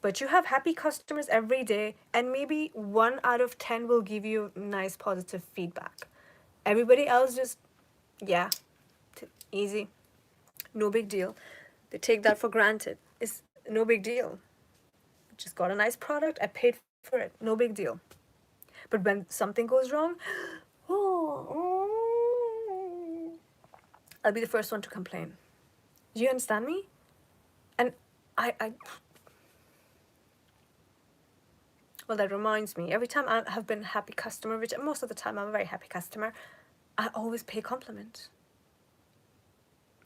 But you have happy customers every day, and maybe 1 out of 10 will give you nice positive feedback. Everybody else just, yeah, easy, no big deal. They take that for granted. It's no big deal. Just got a nice product, I paid for it, no big deal. But when something goes wrong, oh, I'll be the first one to complain. Do you understand me? And I well, that reminds me, every time I have been a happy customer, which most of the time I'm a very happy customer, I always pay compliment.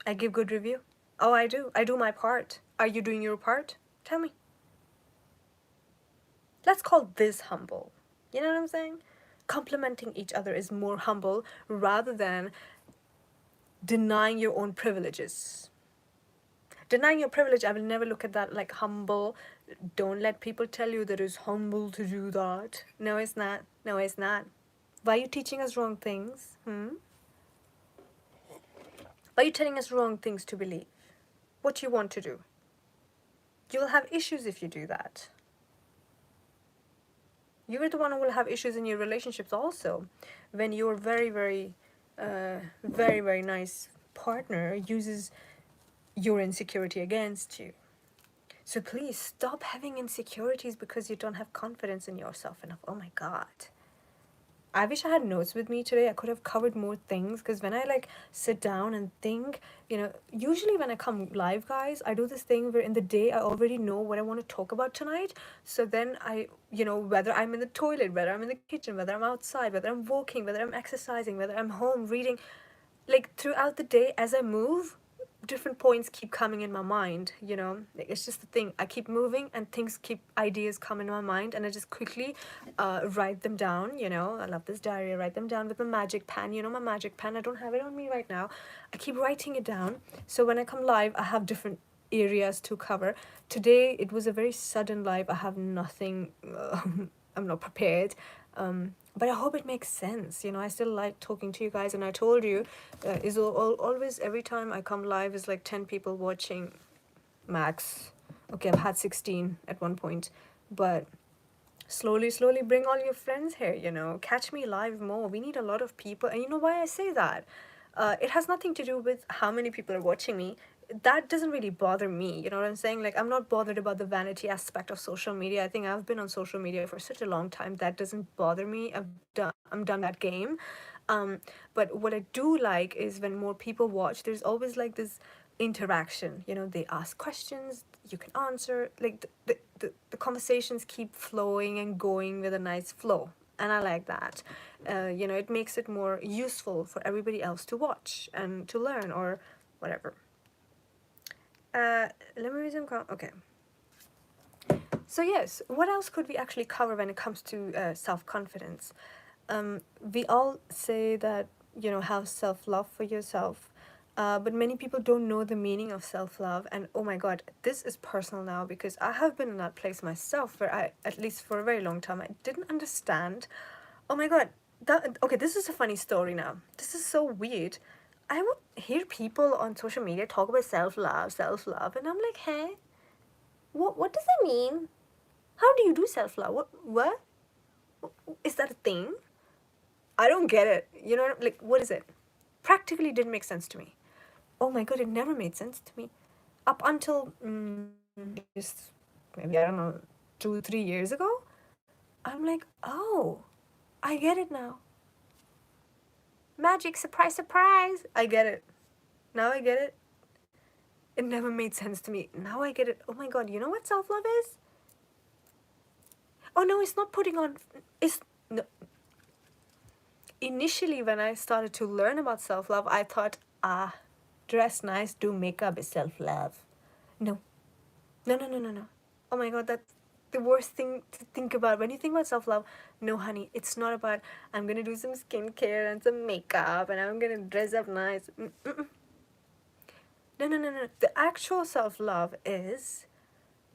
I give good review. Oh, I do. I do my part. Are you doing your part? Tell me. Let's call this humble. You know what I'm saying? Complimenting each other is more humble rather than denying your own privileges. Denying your privilege, I will never look at that like humble. Don't let people tell you that it's humble to do that. No, it's not. No, it's not. Why are you teaching us wrong things? Why are you telling us wrong things to believe? What you want to do? You will have issues if you do that. You're the one who will have issues in your relationships also. When your very, very, very, very nice partner uses your insecurity against you. So please stop having insecurities because you don't have confidence in yourself enough. Oh my God. I wish I had notes with me today. I could have covered more things, because when I like sit down and think, usually when I come live, guys, I do this thing where in the day I already know what I want to talk about tonight. So then whether I'm in the toilet, whether I'm in the kitchen, whether I'm outside, whether I'm walking, whether I'm exercising, whether I'm home reading, like throughout the day as I move, different points keep coming in my mind. Like, it's just the thing, I keep moving and ideas come in my mind, and I just quickly write them down. I love this diary. I write them down with my magic pen. My magic pen, I don't have it on me right now. I keep writing it down, so when I come live I have different areas to cover. Today it was a very sudden live. I have nothing. I'm not prepared. But I hope it makes sense. I still like talking to you guys, and I told you, always every time I come live is like 10 people watching, max. Okay, I've had 16 at one point, but slowly, slowly bring all your friends here. Catch me live more. We need a lot of people, and you know why I say that? It has nothing to do with how many people are watching me. That doesn't really bother me. You know what I'm saying? Like, I'm not bothered about the vanity aspect of social media. I think I've been on social media for such a long time that doesn't bother me. I'm done that game. But what I do like is when more people watch, there's always like this interaction. They ask questions, you can answer. Like, the conversations keep flowing and going with a nice flow. And I like that. It makes it more useful for everybody else to watch and to learn or whatever. Let me resume. Okay. So yes, what else could we actually cover when it comes to self-confidence? We all say that, have self-love for yourself, but many people don't know the meaning of self-love. And oh my god, this is personal now, because I have been in that place myself where I, at least for a very long time, I didn't understand. Oh my god, okay, this is a funny story now. This is so weird. I would hear people on social media talk about self-love, and I'm like, hey, what does that mean? How do you do self-love? What? Is that a thing? I don't get it. Like, what is it? Practically didn't make sense to me. Oh my god, it never made sense to me. Up until just maybe, I don't know, 2-3 years ago, I'm like, oh, I get it now. Magic, surprise, surprise. I get it. Now I get it. It never made sense to me. Now I get it. Oh my god, you know what self-love is? Oh no, it's not putting on. It's no. Initially, when I started to learn about self-love, I thought, dress nice, do makeup is self-love. No. No. Oh my god, that's the worst thing to think about. When you think about self-love, no honey, it's not about I'm gonna do some skincare and some makeup and I'm gonna dress up nice. Mm-mm. No. The actual self-love is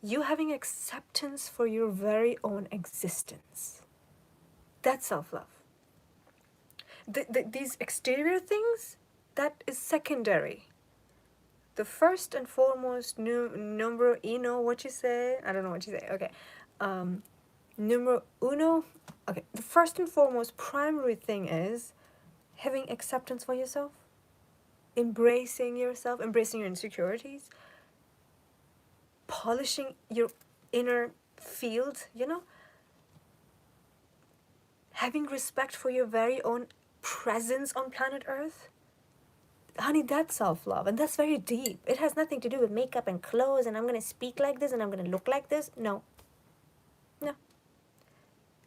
you having acceptance for your very own existence. That's self-love. These exterior things, that is secondary. The first and foremost numero uno, what you say? I don't know what you say. Okay. Numero uno. Okay. The first and foremost primary thing is having acceptance for yourself, embracing yourself, embracing your insecurities, polishing your inner field, having respect for your very own presence on planet Earth. Honey, that's self-love, and that's very deep. It has nothing to do with makeup and clothes and I'm going to speak like this and I'm going to look like this. No.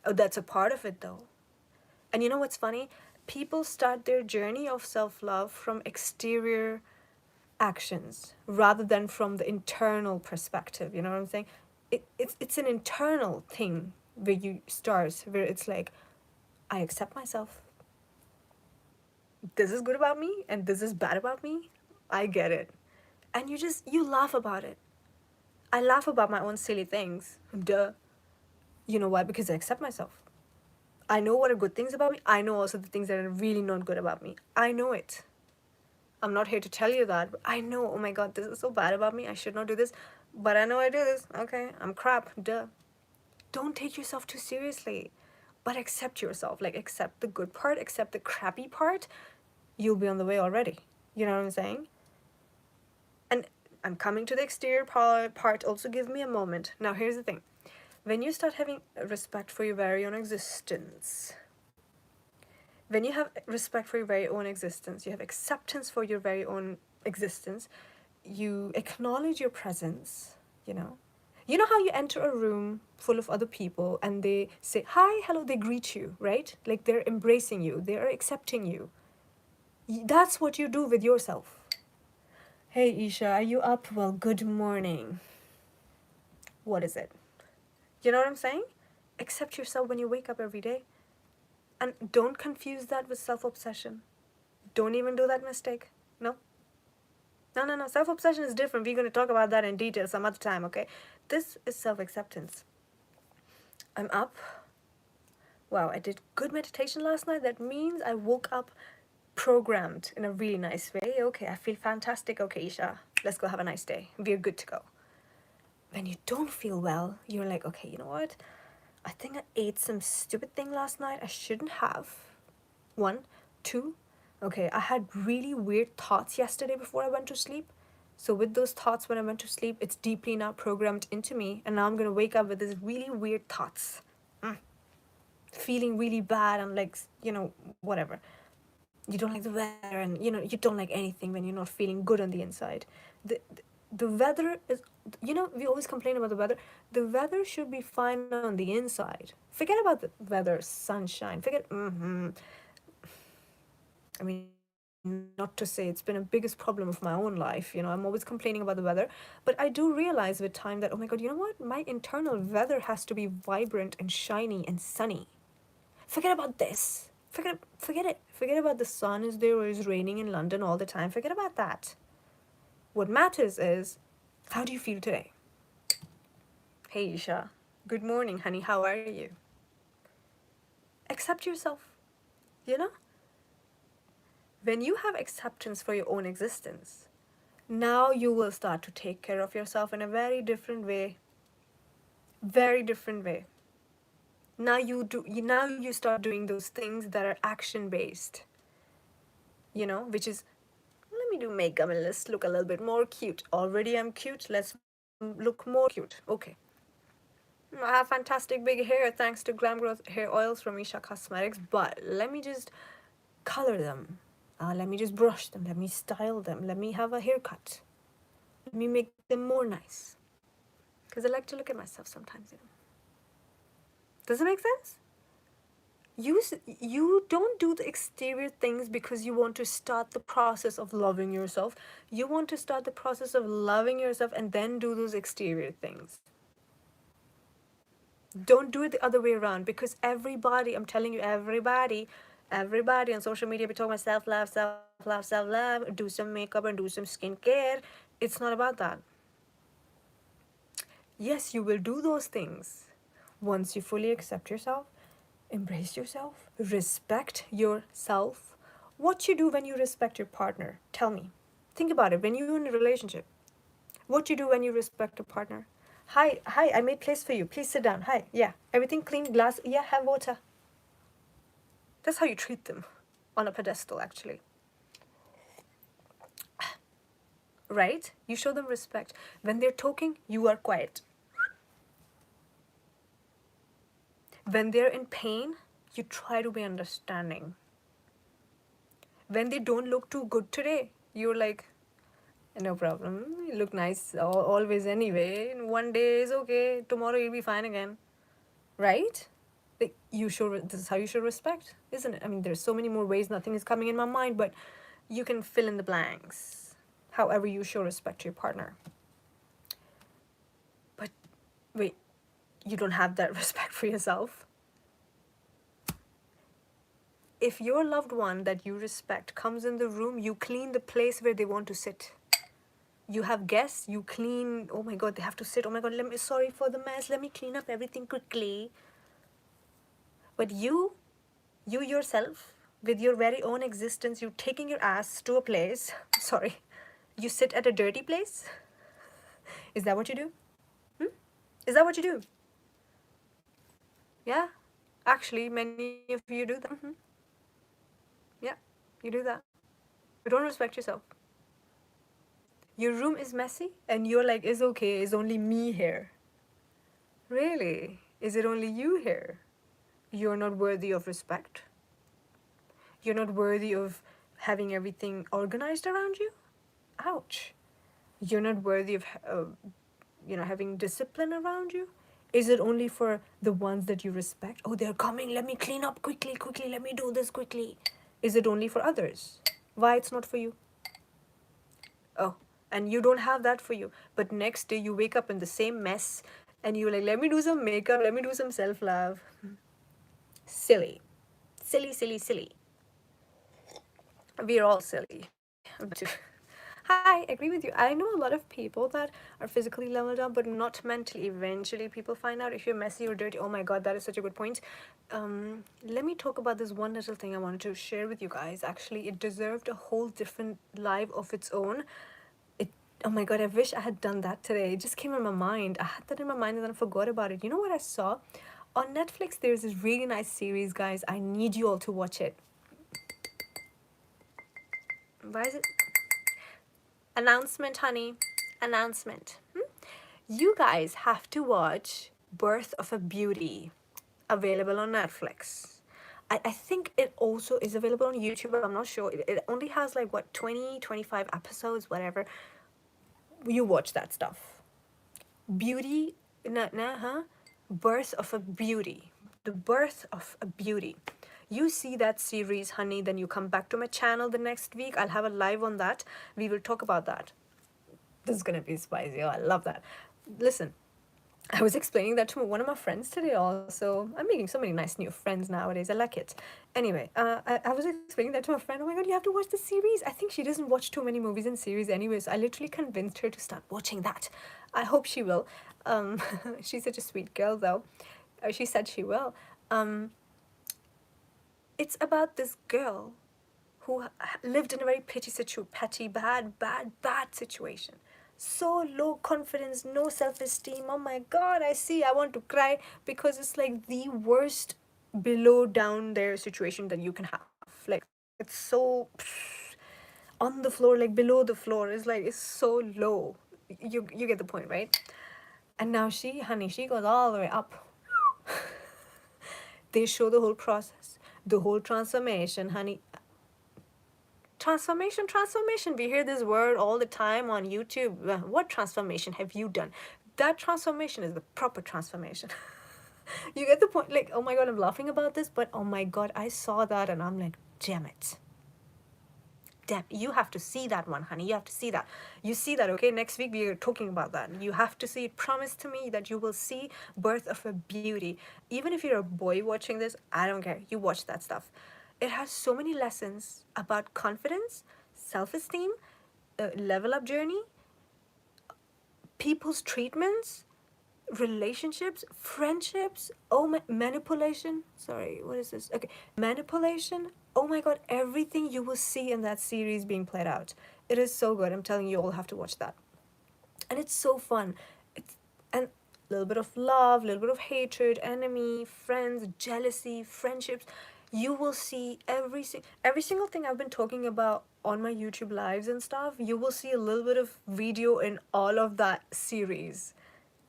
Oh, that's a part of it though. And you know what's funny? People start their journey of self-love from exterior actions rather than from the internal perspective. You know what I'm saying? It's an internal thing where you start, where it's like, I accept myself. This is good about me and this is bad about me. I get it. And you laugh about it. I laugh about my own silly things. Duh. You know why? Because I accept myself. I know what are good things about me. I know also the things that are really not good about me. I know it. I'm not here to tell you that, but I know, oh my god, this is so bad about me. I should not do this. But I know I do this. Okay, I'm crap. Duh. Don't take yourself too seriously. But accept yourself. Like, accept the good part, accept the crappy part. You'll be on the way already. You know what I'm saying? And I'm coming to the exterior part. Also, give me a moment. Now, here's the thing. When you start having respect for your very own existence, When you have respect for your very own existence, you have acceptance for your very own existence, you acknowledge your presence, you know. You know how you enter a room full of other people and they say, hi, hello, they greet you, right? Like they're embracing you, they are accepting you. That's what you do with yourself. Hey, Esha, are you up? Well, good morning. What is it? You know what I'm saying? Accept yourself when you wake up every day. And don't confuse that with self-obsession. Don't even do that mistake. No. No, no, no. Self-obsession is different. We're going to talk about that in detail some other time, okay? This is self-acceptance. I'm up. Wow, I did good meditation last night. That means I woke up programmed in a really nice way. Okay, I feel fantastic. Okay, Isha, let's go have a nice day. We're good to go. When you don't feel well, you're like, okay, you know what? I think I ate some stupid thing last night I shouldn't have. One. Two, okay, I had really weird thoughts yesterday before I went to sleep. So with those thoughts when I went to sleep, it's deeply now programmed into me. And now I'm going to wake up with these really weird thoughts. Feeling really bad and like, you know, whatever. You don't like the weather and, you know, you don't like anything when you're not feeling good on the inside. The weather is, you know, we always complain about the weather. The weather should be fine on the inside. Forget about the weather, sunshine. I mean, not to say it's been a biggest problem of my own life. You know, I'm always complaining about the weather. But I do realize with time that, oh my God, you know what? My internal weather has to be vibrant and shiny and sunny. Forget about this. Forget it. Forget about the sun is there or it's raining in London all the time. Forget about that. What matters is, how do you feel today? Hey, Isha. Good morning, honey. How are you? Accept yourself. You know? When you have acceptance for your own existence, now you will start to take care of yourself in a very different way. Very different way. Now you start doing those things that are action based. You know, which is, let me do makeup and let's look a little bit more cute. Already I'm cute, let's look more cute. Okay. I have fantastic big hair thanks to Glam Growth hair oils from Esha Cosmetics, but let me just color them. Let me just brush them. Let me style them. Let me have a haircut. Let me make them more nice. Because I like to look at myself sometimes, you know. Does it make sense? You don't do the exterior things because you want to start the process of loving yourself. You want to start the process of loving yourself and then do those exterior things. Don't do it the other way around, because everybody, I'm telling you, everybody on social media be talking about self-love, self-love, self-love, do some makeup and do some skincare. It's not about that. Yes, you will do those things once you fully accept yourself, embrace yourself, respect yourself. What you do when you respect your partner? Tell me. Think about it. When you're in a relationship, what you do when you respect a partner? Hi, I made place for you. Please sit down. Hi, yeah. Everything clean, glass. Yeah, have water. That's how you treat them on a pedestal, actually. Right? You show them respect. When they're talking, you are quiet. When they're in pain, you try to be understanding. When they don't look too good today, you're like, no problem. You look nice always anyway. One day is okay. Tomorrow you'll be fine again. Right? Like, this is how you show respect, isn't it? I mean, there's so many more ways. Nothing is coming in my mind, but you can fill in the blanks. However you show respect to your partner. But wait, you don't have that respect for yourself? If your loved one that you respect comes in the room, you clean the place where they want to sit. You have guests, you clean. Oh my God, they have to sit. Oh my God, sorry for the mess. Let me clean up everything quickly. But you yourself, with your very own existence, you taking your ass to a place. Sorry, you sit at a dirty place. Is that what you do? Is that what you do? Yeah, actually, many of you do that. Yeah, you do that. You don't respect yourself. Your room is messy and you're like, it's okay, it's only me here. Really? Is it only you here? You're not worthy of respect? You're not worthy of having everything organized around you? Ouch. You're not worthy of having discipline around you? Is it only for the ones that you respect? Oh, they're coming, let me clean up quickly, quickly, let me do this quickly. Is it only for others? Why it's not for you? Oh, and you don't have that for you. But next day you wake up in the same mess and you're like, let me do some makeup, let me do some self-love. Silly. Silly, silly, silly. We're all silly. Hi, I agree with you. I know a lot of people that are physically leveled up, but not mentally. Eventually, people find out if you're messy or dirty. Oh my god, that is such a good point. Let me talk about this one little thing I wanted to share with you guys. Actually, it deserved a whole different life of its own. It. Oh my god, I wish I had done that today. It just came in my mind. I had that in my mind and then I forgot about it. You know what I saw? On Netflix, there's this really nice series, guys. I need you all to watch it. Why is it? Announcement, honey. Announcement. You guys have to watch Birth of a Beauty, available on Netflix. I think it also is available on YouTube. I'm not sure. It only has like what, 20, 25 episodes, whatever. You watch that stuff. Beauty, Birth of a Beauty. The Birth of a Beauty. You see that series, honey, then you come back to my channel the next week. I'll have a live on that. We will talk about that. This is gonna be spicy. Oh, I love that. Listen, I was explaining that to one of my friends today also. I'm making so many nice new friends nowadays. I like it. Anyway, I was explaining that to my friend. Oh my god, you have to watch the series. I think she doesn't watch too many movies and series anyways. I literally convinced her to start watching that. I hope she will. She's such a sweet girl though. She said she will. It's about this girl who lived in a very petty, bad situation. So low confidence, no self-esteem. Oh my god, I want to cry because it's like the worst below down there situation that you can have. Like, it's so on the floor, like below the floor. It's so low. You get the point, right? And now she goes all the way up. They show the whole process, the whole transformation, honey. Transformation. We hear this word all the time on YouTube. What transformation have you done? That transformation is the proper transformation. You get the point? Like, oh my god, I'm laughing about this, but oh my god, I saw that and I'm like, damn it. Damn, you have to see that one, honey. You have to see that. You see that, okay? Next week we are talking about that. You have to see it. Promise to me that you will see Birth of a Beauty. Even if you're a boy watching this, I don't care. You watch that stuff. It has so many lessons about confidence, self-esteem, level up journey, people's treatments, relationships, friendships, manipulation. Sorry, what is this? Okay, manipulation. Oh my god, everything you will see in that series being played out. It is so good. I'm telling you, all have to watch that. And it's so fun. And a little bit of love, a little bit of hatred, enemy, friends, jealousy, friendships. You will see every single thing I've been talking about on my YouTube lives and stuff. You will see a little bit of video in all of that series.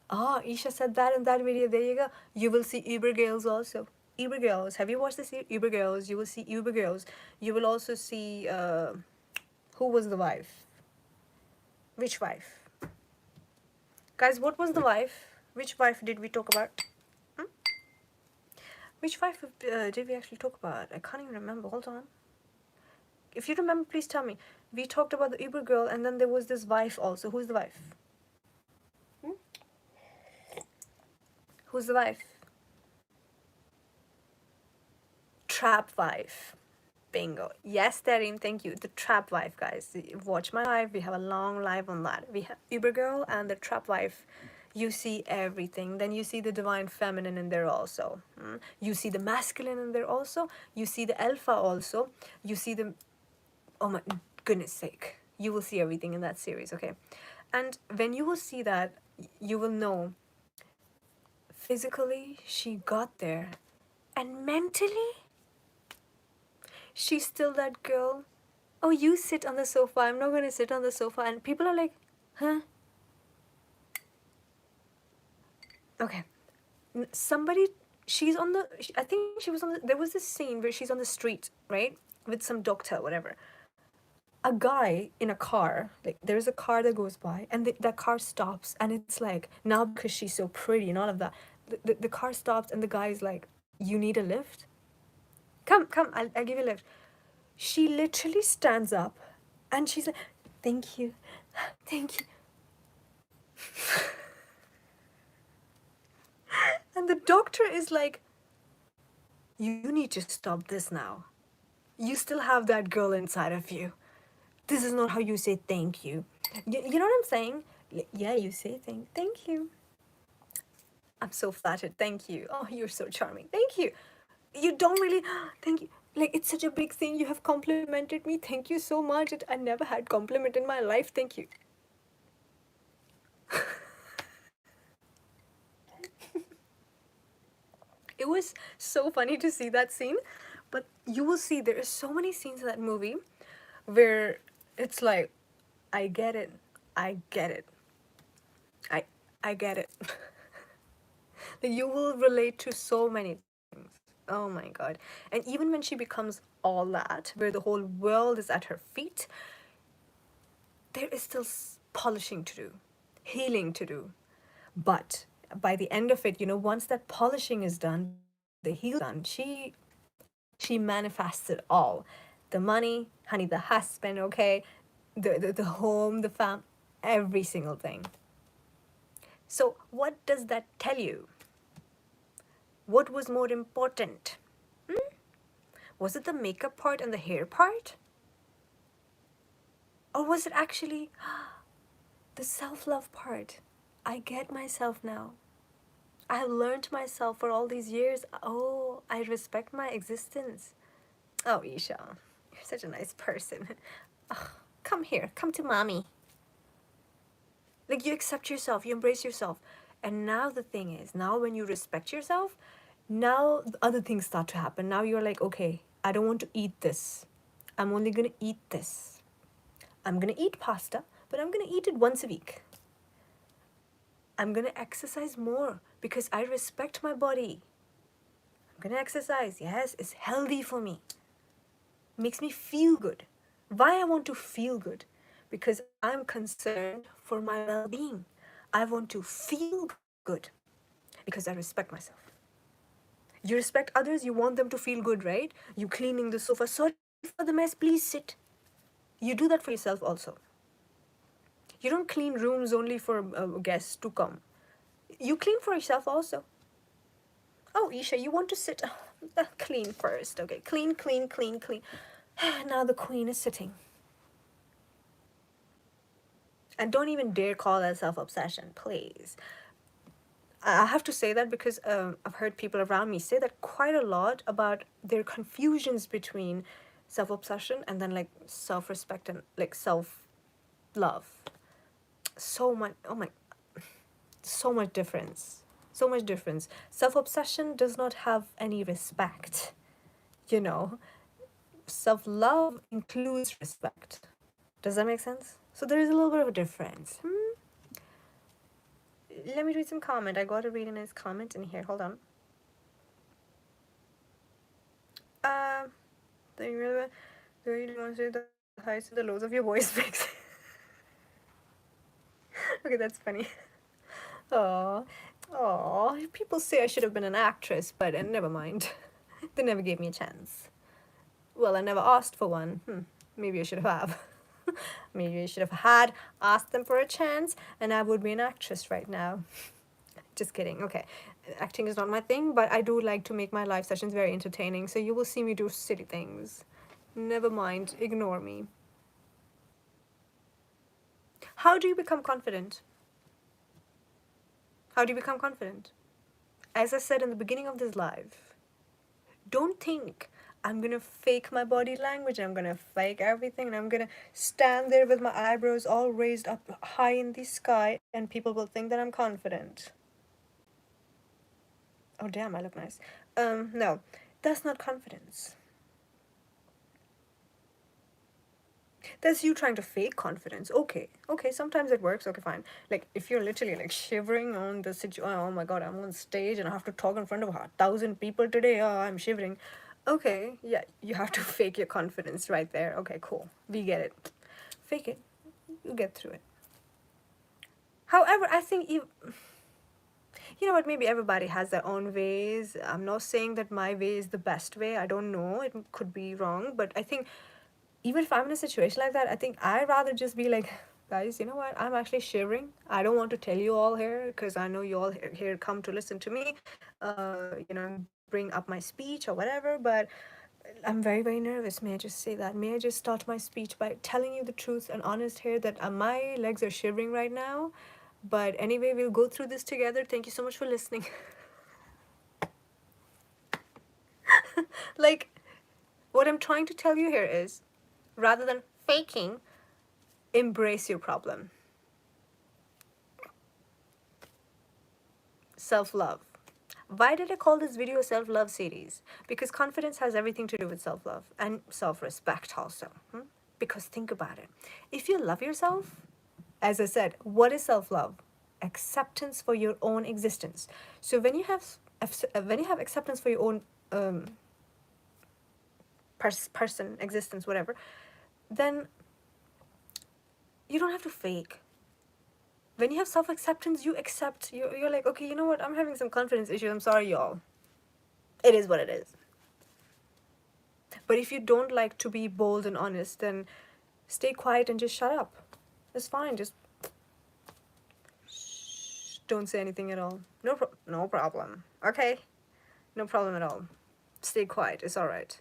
Ah, Esha said that in that video. There you go. You will see Uber girls also. Uber girls. Have you watched this? Uber girls. You will see Uber girls. You will also see who was the wife? Which wife? Guys, what was the wife? Which wife did we talk about? Which wife did we actually talk about? I can't even remember. Hold on. If you remember, please tell me. We talked about the Uber girl, and then there was this wife also. Who's the wife? Who's the wife? Trap wife. Bingo. Yes, Tarim, thank you. The trap wife, guys. Watch my live. We have a long live on that. We have Uber girl and the trap wife. You see everything. Then you see the divine feminine in there also. You see the masculine in there also. You see the alpha also. You see the... Oh my goodness sake. You will see everything in that series, okay? And when you will see that, you will know physically she got there. And mentally, she's still that girl. Oh, you sit on the sofa. I'm not going to sit on the sofa. And people are like, huh? Okay. Somebody, she's on the, I think she was on the, there was this scene where she's on the street, right? with some doctor, whatever. A guy in a car, like there's a car that goes by, and that car stops, and it's like, now because she's so pretty and all of that, the car stops, and the guy's like, you need a lift? Come, I'll give you a lift. She literally stands up, and she's like, thank you, thank you. And the doctor is like, you need to stop this now. You still have that girl inside of you. This is not how you say thank you. You know what I'm saying? Yeah, you say thank you. I'm so flattered. Thank you. Oh, you're so charming. Thank you. You don't really, thank you. Like, it's such a big thing. You have complimented me. Thank you so much. I never had compliment in my life. Thank you. It was so funny to see that scene. But you will see there are so many scenes in that movie where it's like, I get it. I get it. I I get it. Like, you will relate to so many things. Oh my god. And even when she becomes all that, where the whole world is at her feet, there is still polishing to do, healing to do. But by the end of it, once that polishing is done, the heal done, she manifests it all. The money, honey, the husband, okay, the home, the fam, every single thing. So what does that tell you? What was more important? Was it the makeup part and the hair part? Or was it actually the self-love part? I get myself now. I have learned myself for all these years. Oh, I respect my existence. Oh, Esha, you're such a nice person. Ugh, come here, come to mommy. Like, you accept yourself, you embrace yourself. And now the thing is, now when you respect yourself, now the other things start to happen. Now you're like, okay, I don't want to eat this. I'm only gonna eat this. I'm gonna eat pasta, but I'm gonna eat it once a week. I'm gonna exercise more because I respect my body. I'm gonna exercise. Yes, it's healthy for me. Makes me feel good. Why I want to feel good? Because I'm concerned for my well-being. I want to feel good because I respect myself. You respect others, you want them to feel good, right? You cleaning the sofa. Sorry for the mess, please sit. You do that for yourself also. You don't clean rooms only for guests to come. You clean for yourself also. Oh, Esha, you want to sit? Clean first. Okay, clean, clean, clean, clean. Now the queen is sitting. And don't even dare call that self-obsession, please. I have to say that because I've heard people around me say that quite a lot about their confusions between self-obsession and then like self-respect and like self-love. So much, oh my, so much difference. So much difference. Self-obsession does not have any respect, you know. Self-love includes respect. Does that make sense? So there is a little bit of a difference. Let me read some comment. I got a really nice comment in here. Hold on. They really demonstrate the highs and the lows of your voice mix. Okay, that's funny. Oh, people say I should have been an actress, but never mind. They never gave me a chance. Well, I never asked for one. Maybe I should have. Maybe I should have asked them for a chance, and I would be an actress right now. Just kidding. Okay, acting is not my thing, but I do like to make my live sessions very entertaining, so you will see me do silly things. Never mind, ignore me. How do you become confident? How do you become confident? As I said in the beginning of this live, don't think I'm gonna fake my body language, I'm gonna fake everything, and I'm gonna stand there with my eyebrows all raised up high in the sky, and people will think that I'm confident. Oh damn, I look nice. No, that's not confidence. That's you trying to fake confidence. Okay, sometimes it works, okay, fine. Like, if you're literally like shivering on the situation, oh my god, I'm on stage and I have to talk in front of 1,000 people today, oh, I'm shivering. Okay, yeah, you have to fake your confidence right there. Okay, cool. We get it. Fake it. You get through it. However, I think you know what, maybe everybody has their own ways. I'm not saying that my way is the best way. I don't know. It could be wrong, but I think even if I'm in a situation like that, I think I'd rather just be like, guys, you know what? I'm actually shivering. I don't want to tell you all here because I know you all here come to listen to me, bring up my speech or whatever, but I'm very, very nervous. May I just say that? May I just start my speech by telling you the truth and honest here that my legs are shivering right now. But anyway, we'll go through this together. Thank you so much for listening. Like, what I'm trying to tell you here is rather than faking, embrace your problem. Self-love. Why did I call this video a self-love series? Because confidence has everything to do with self-love and self-respect also. Because think about it. If you love yourself, as I said, what is self-love? Acceptance for your own existence. So when you have acceptance for your own person, existence, whatever, then you don't have to fake. When you have self-acceptance, you accept. You're like, okay, you know what? I'm having some confidence issues. I'm sorry, y'all. It is what it is. But if you don't like to be bold and honest, then stay quiet and just shut up. It's fine. Just don't say anything at all. No problem. Okay? No problem at all. Stay quiet. It's all right.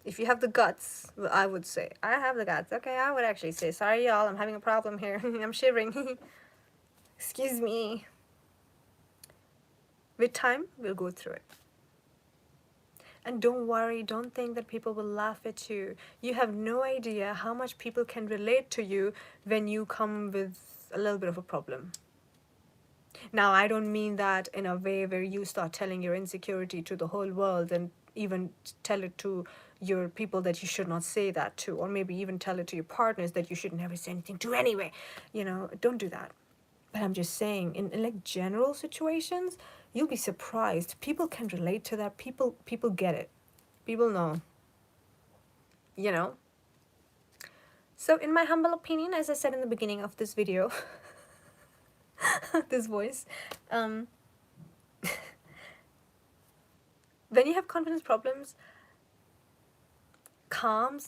If you have the guts, well, I would say, I have the guts. Okay, I would actually say, sorry, y'all, I'm having a problem here. I'm shivering. Excuse me. With time, we'll go through it. And don't worry, don't think that people will laugh at you. You have no idea how much people can relate to you when you come with a little bit of a problem. Now, I don't mean that in a way where you start telling your insecurity to the whole world and even tell it to your people that you should not say that to, or maybe even tell it to your partners that you should never say anything to anyway. Don't do that. But I'm just saying, in like general situations, you'll be surprised. People can relate to that. People get it. People know. So in my humble opinion, as I said in the beginning of this video, this voice, when you have confidence problems, calm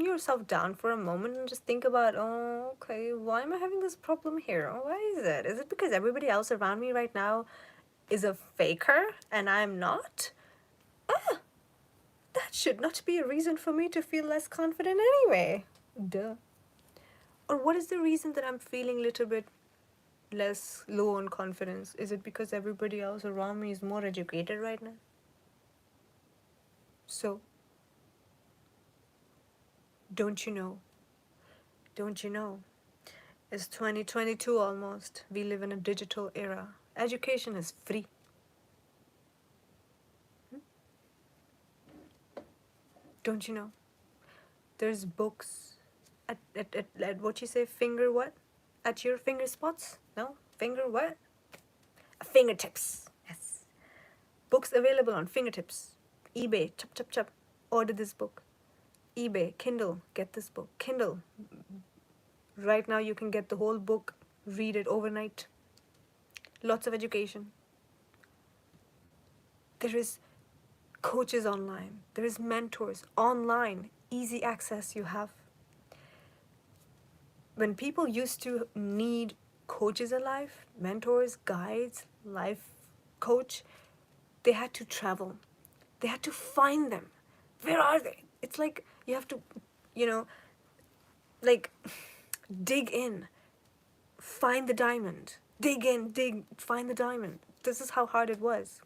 yourself down for a moment and just think about, oh, okay, why am I having this problem here? Oh, why is it? Is it because everybody else around me right now is a faker and I'm not? That should not be a reason for me to feel less confident anyway. Duh. Or what is the reason that I'm feeling a little bit less low on confidence? Is it because everybody else around me is more educated right now? So, don't you know? Don't you know? It's 2022 almost. We live in a digital era. Education is free. Don't you know? There's books at what you say, finger what? At your finger spots? No? Finger what? Fingertips. Yes. Books available on fingertips. eBay, chop, chop, chop. Order this book. eBay, Kindle, get this book. Kindle. Right now you can get the whole book, read it overnight. Lots of education. There is coaches online. There is mentors online. Easy access you have. When people used to need coaches in life, mentors, guides, life coach, they had to travel. They had to find them. Where are they? It's like you have to, like dig in, find the diamond. Dig in, find the diamond. This is how hard it was.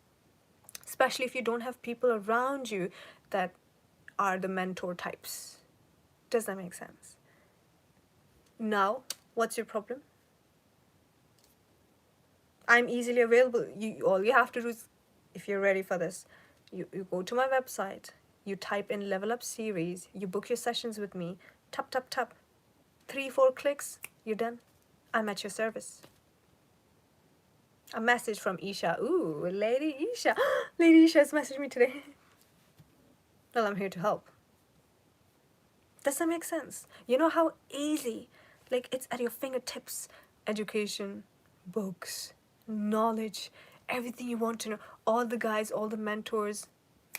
Especially if you don't have people around you that are the mentor types. Does that make sense? Now, what's your problem? I'm easily available. All you have to do is, if you're ready for this, you go to my website, you type in Level Up Series, you book your sessions with me, tap, tap, tap. 3-4 clicks, you're done. I'm at your service. A message from Esha. Ooh, Lady Esha. Lady Esha has messaged me today. Well, I'm here to help. Does that make sense? You know how easy, like it's at your fingertips. Education, books, knowledge, everything you want to know. All the guys, all the mentors,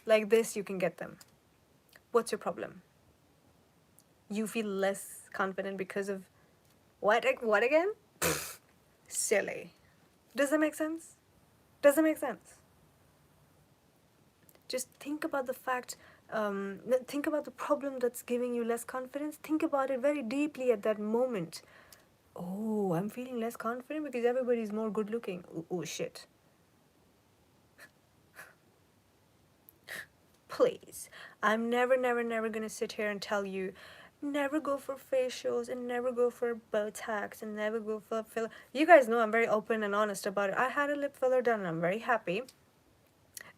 like this, you can get them. What's your problem? You feel less confident because of what? What again? Silly. Does that make sense? Does that make sense? Just think about the fact, think about the problem that's giving you less confidence. Think about it very deeply at that moment. Oh, I'm feeling less confident because everybody's more good looking. Oh, shit. Please. I'm never gonna sit here and tell you never go for facials and never go for Botox and never go for filler. You guys know I'm very open and honest about it. I had a lip filler done and I'm very happy.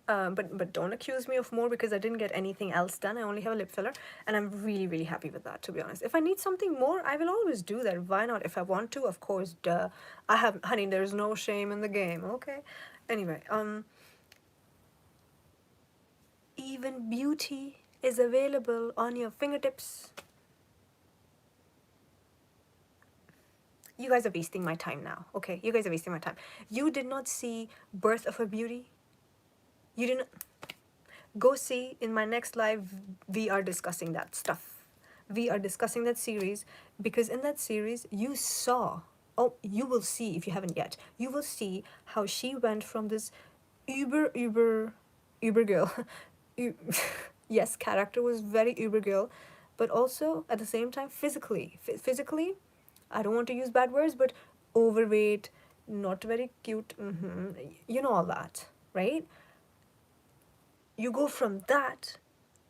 But don't accuse me of more because I didn't get anything else done. I only have a lip filler, and I'm really happy with that, to be honest. If I need something more, I will always do that. Why not? If I want to, of course, duh. I have, honey, there's no shame in the game, okay? Anyway, even beauty is available on your fingertips. You guys are wasting my time now, okay? You guys are wasting my time. You did not see Birth of a Beauty. You didn't. Go see in my next live, we are discussing that stuff. We are discussing that series because in that series you saw, oh, you will see if you haven't yet, you will see how she went from this uber girl. Yes, character was very uber girl, but also at the same time physically, I don't want to use bad words, but overweight, not very cute, you know all that, right? You go from that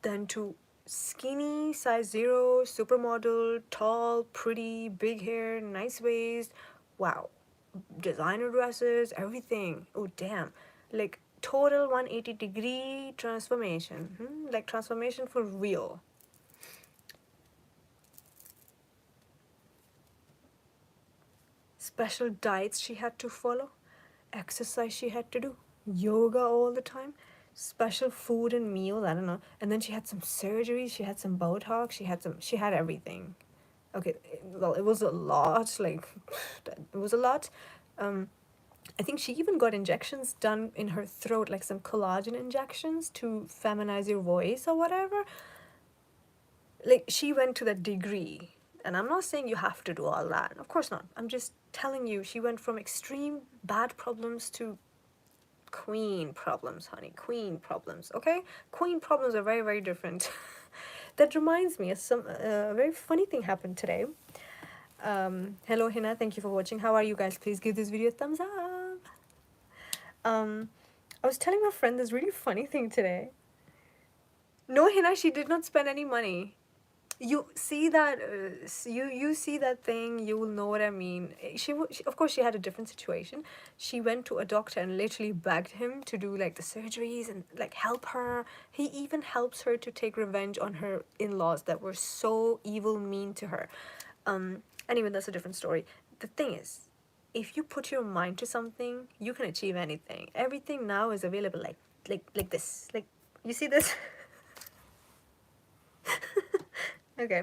then to skinny, size 0, supermodel, tall, pretty, big hair, nice waist. Wow. Designer dresses, everything. Oh, damn. Like, total 180-degree transformation. Like, transformation for real. Special diets she had to follow, exercise she had to do, yoga all the time, special food and meals, I don't know. And then she had some surgeries, she had some Botox, she had everything. Okay, well, it was a lot, like, it was a lot. I think she even got injections done in her throat, like some collagen injections to feminize your voice or whatever. Like, she went to that degree. And I'm not saying you have to do all that. Of course not. I'm just telling you, she went from extreme bad problems to queen problems, honey. Queen problems, okay? Queen problems are very different. That reminds me of some very funny thing happened today. Hello, Hina. Thank you for watching. How are you guys? Please give this video a thumbs up. I was telling my friend this really funny thing today. No, Hina, she did not spend any money. You see that you see that thing, you will know what I mean. Of course she had a different situation. She went to a doctor and literally begged him to do like the surgeries and like help her. He even helps her to take revenge on her in-laws that were so evil, mean to her. Anyway, that's a different story. The thing is, if you put your mind to something, you can achieve anything. Everything now is available, like this, like, you see this. Okay,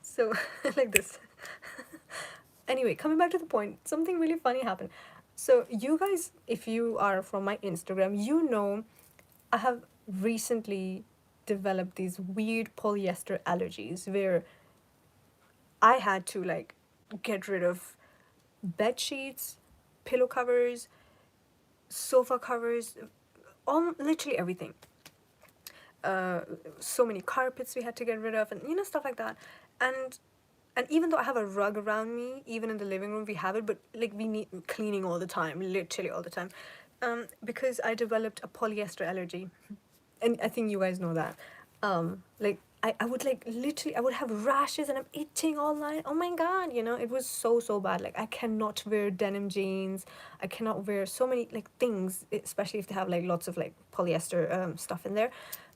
so like this. Anyway, coming back to the point, something really funny happened. So you guys, if you are from my Instagram, you know I have recently developed these weird polyester allergies where I had to like get rid of bed sheets, pillow covers, sofa covers, literally everything. So many carpets we had to get rid of, and you know, stuff like that. And even though I have a rug around me, even in the living room we have it, but like we need cleaning all the time, literally all the time, because I developed a polyester allergy, and I think you guys know that. Like I would like literally I would have rashes and I'm itching all night. Oh my god, you know, it was so bad. Like I cannot wear denim jeans. I cannot wear so many like things, especially if they have like lots of like polyester stuff in there.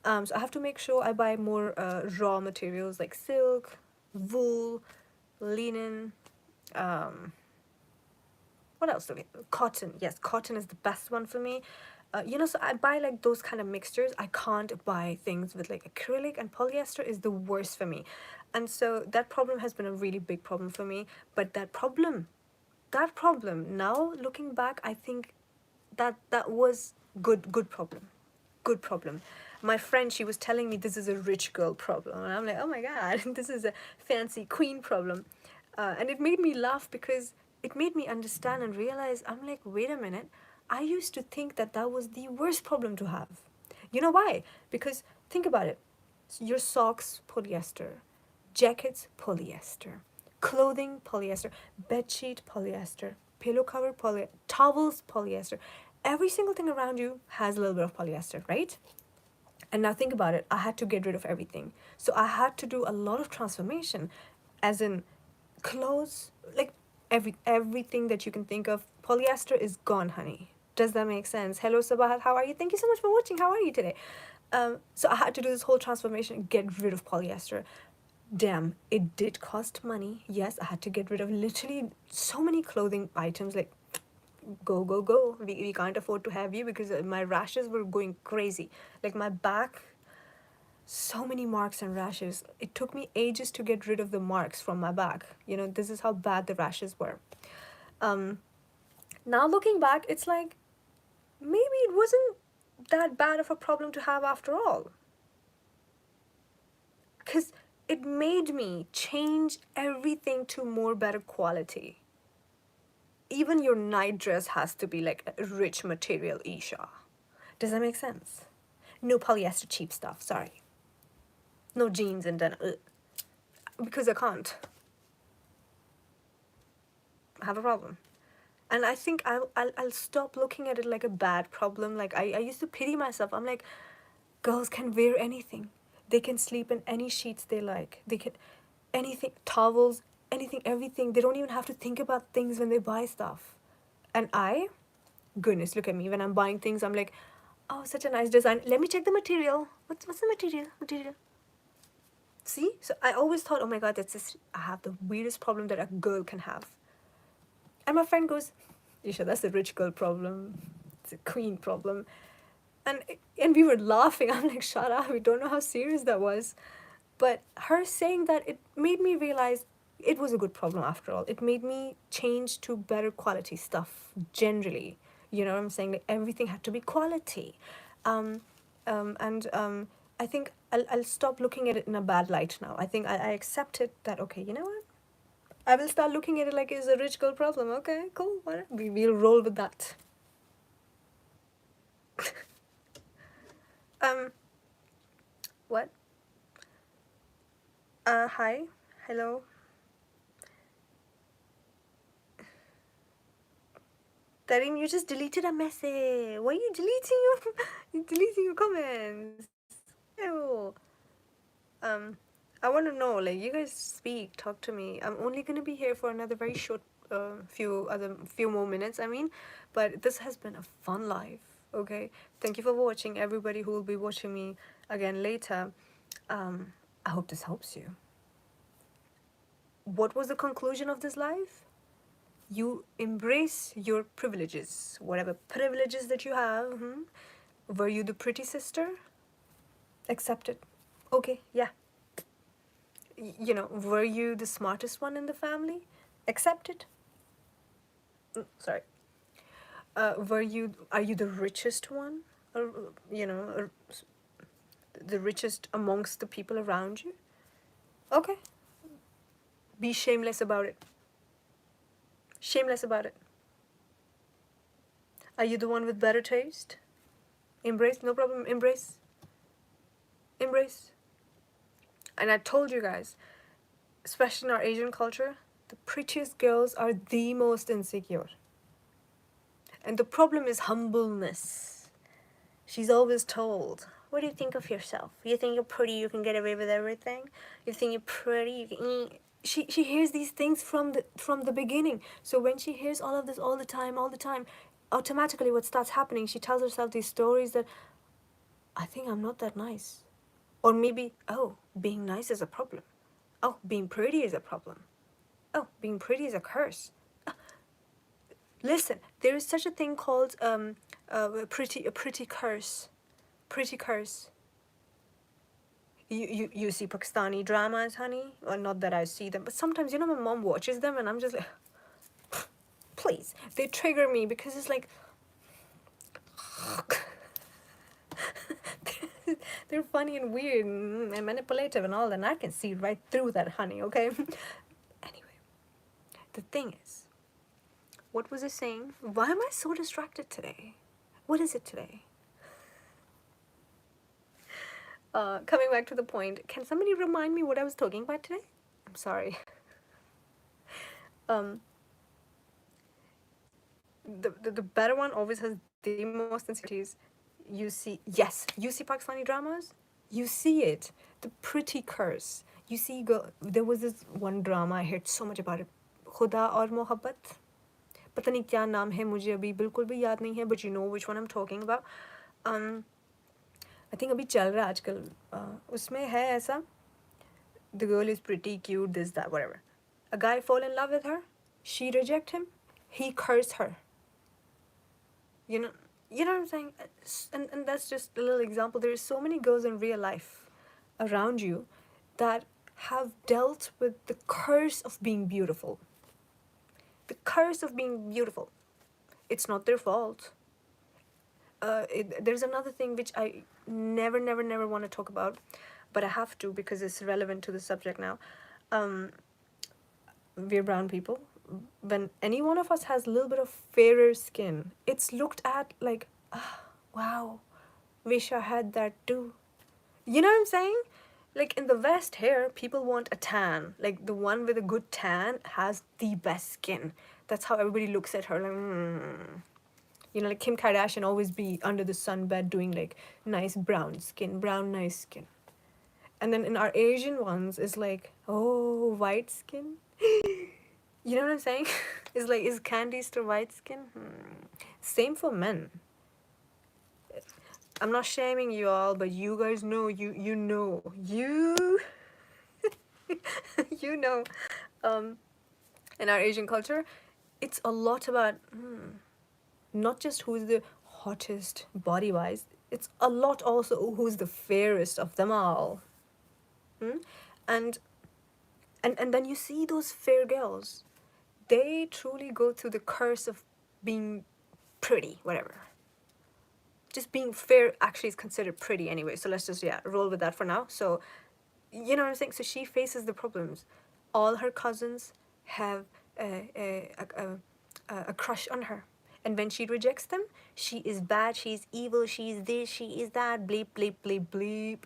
So I have to make sure I buy more raw materials like silk, wool, linen, What else do we cotton? Yes, cotton is the best one for me. So I buy like those kind of mixtures. I can't buy things with like acrylic, and polyester is the worst for me. And so that problem has been a really big problem for me. But that problem, now looking back, I think that was good problem. Good problem. My friend, she was telling me this is a rich girl problem, and I'm like, oh my god, this is a fancy queen problem. And it made me laugh because it made me understand and realize, I'm like, wait a minute, I used to think that that was the worst problem to have. You know why? Because think about it. Your socks, polyester. Jackets, polyester. Clothing, polyester. Bedsheet, polyester. Pillow cover, towels, polyester. Every single thing around you has a little bit of polyester, right? And now think about it. I had to get rid of everything. So I had to do a lot of transformation, as in clothes, like everything that you can think of. Polyester is gone, honey. Does that make sense? Hello, Sabahat. How are you? Thank you so much for watching. How are you today? So I had to do this whole transformation, get rid of polyester. Damn, it did cost money. Yes, I had to get rid of literally so many clothing items. Like, go. We can't afford to have you, because my rashes were going crazy. Like my back, so many marks and rashes. It took me ages to get rid of the marks from my back. This is how bad the rashes were. Um, Now looking back, it's like, maybe it wasn't that bad of a problem to have after all. Because it made me change everything to more better quality. Even your night dress has to be like a rich material, Esha. Does that make sense? No polyester cheap stuff, sorry. No jeans and then, because I can't. I have a problem. And I think I'll stop looking at it like a bad problem. Like, I used to pity myself. I'm like, girls can wear anything. They can sleep in any sheets they like. They can, anything, towels, anything, everything. They don't even have to think about things when they buy stuff. And goodness, look at me. When I'm buying things, I'm like, oh, such a nice design. Let me check the material. What's the material? See? So I always thought, oh my god, I have the weirdest problem that a girl can have. And my friend goes, Isha, that's a rich girl problem. It's a queen problem. And we were laughing. I'm like, shut up. We don't know how serious that was. But her saying that, it made me realize it was a good problem after all. It made me change to better quality stuff generally. You know what I'm saying? Like, everything had to be quality. And I think I'll stop looking at it in a bad light now. I think I accepted that, okay, you know what? I will start looking at it like it's a rich girl problem. Okay, cool. Whatever. We'll roll with that. What? Hi. Hello. Tarim, you just deleted a message. Why are you deleting your comments? Ew. I want to know, like, you guys speak, talk to me. I'm only gonna be here for another very short, few more minutes. I mean, but this has been a fun life. Okay, thank you for watching, everybody who will be watching me again later. I hope this helps you. What was the conclusion of this life? You embrace your privileges, whatever privileges that you have. Were you the pretty sister? Accept it. Okay, yeah. Were you the smartest one in the family? Accept it. Sorry. Are you the richest one? Or, the richest amongst the people around you? Okay. Be shameless about it. Shameless about it. Are you the one with better taste? Embrace, no problem, embrace. Embrace. And I told you guys, especially in our Asian culture, the prettiest girls are the most insecure. And the problem is humbleness. She's always told, what do you think of yourself? You think you're pretty, you can get away with everything? You think you're pretty, you can... She hears these things from the beginning. So when she hears all of this all the time, automatically what starts happening, she tells herself these stories that, I think I'm not that nice. Or maybe, oh, being nice is a problem. Oh, being pretty is a problem. Oh, being pretty is a curse. Listen, there is such a thing called a pretty curse. Pretty curse. You see Pakistani dramas, honey? Well, not that I see them, but sometimes, you know, my mom watches them and I'm just like, please. They trigger me because it's like, they're funny and weird and manipulative and all, and I can see right through that, honey, okay? Anyway, the thing is, what was I saying? Why am I so distracted today? What is it today? Coming back to the point, can somebody remind me what I was talking about today? I'm sorry. Um, the better one always has the most insecurities. You see, yes, you see Pakistani dramas. You see it, the pretty curse. You see, there was this one drama I heard so much about it. खुदा और मोहब्बत. पता नहीं क्या नाम है मुझे अभी बिल्कुल भी याद नहीं है. But you know which one I'm talking about. I think अभी चल रहा है आजकल. उसमें है ऐसा. The girl is pretty, cute, this, that, whatever. A guy fall in love with her. She reject him. He cursed her. You know, you know what I'm saying? And that's just a little example. There's so many girls in real life around you that have dealt with the curse of being beautiful. The curse of being beautiful. It's not their fault. There's another thing which I never want to talk about, but I have to because it's relevant to the subject now. We're brown people. When any one of us has a little bit of fairer skin, it's looked at like, ah, wow, wish I had that too. You know what I'm saying? Like in the West here, people want a tan. Like the one with a good tan has the best skin. That's how everybody looks at her. Like, you know, like Kim Kardashian always be under the sunbed doing like nice brown skin, brown nice skin. And then in our Asian ones, it's like, oh, white skin. You know what I'm saying? It's like, is Candy still white skin? Same for men. I'm not shaming you all, but you guys know, you know, you know, in our Asian culture, it's a lot about not just who's the hottest body-wise, it's a lot also who's the fairest of them all. And then you see those fair girls, they truly go through the curse of being pretty, whatever. Just being fair actually is considered pretty anyway, so let's just, yeah, roll with that for now. So, you know what I'm saying? So she faces the problems. All her cousins have a crush on her. And when she rejects them, she is bad, she's evil, she's this, she is that, bleep, bleep, bleep, bleep.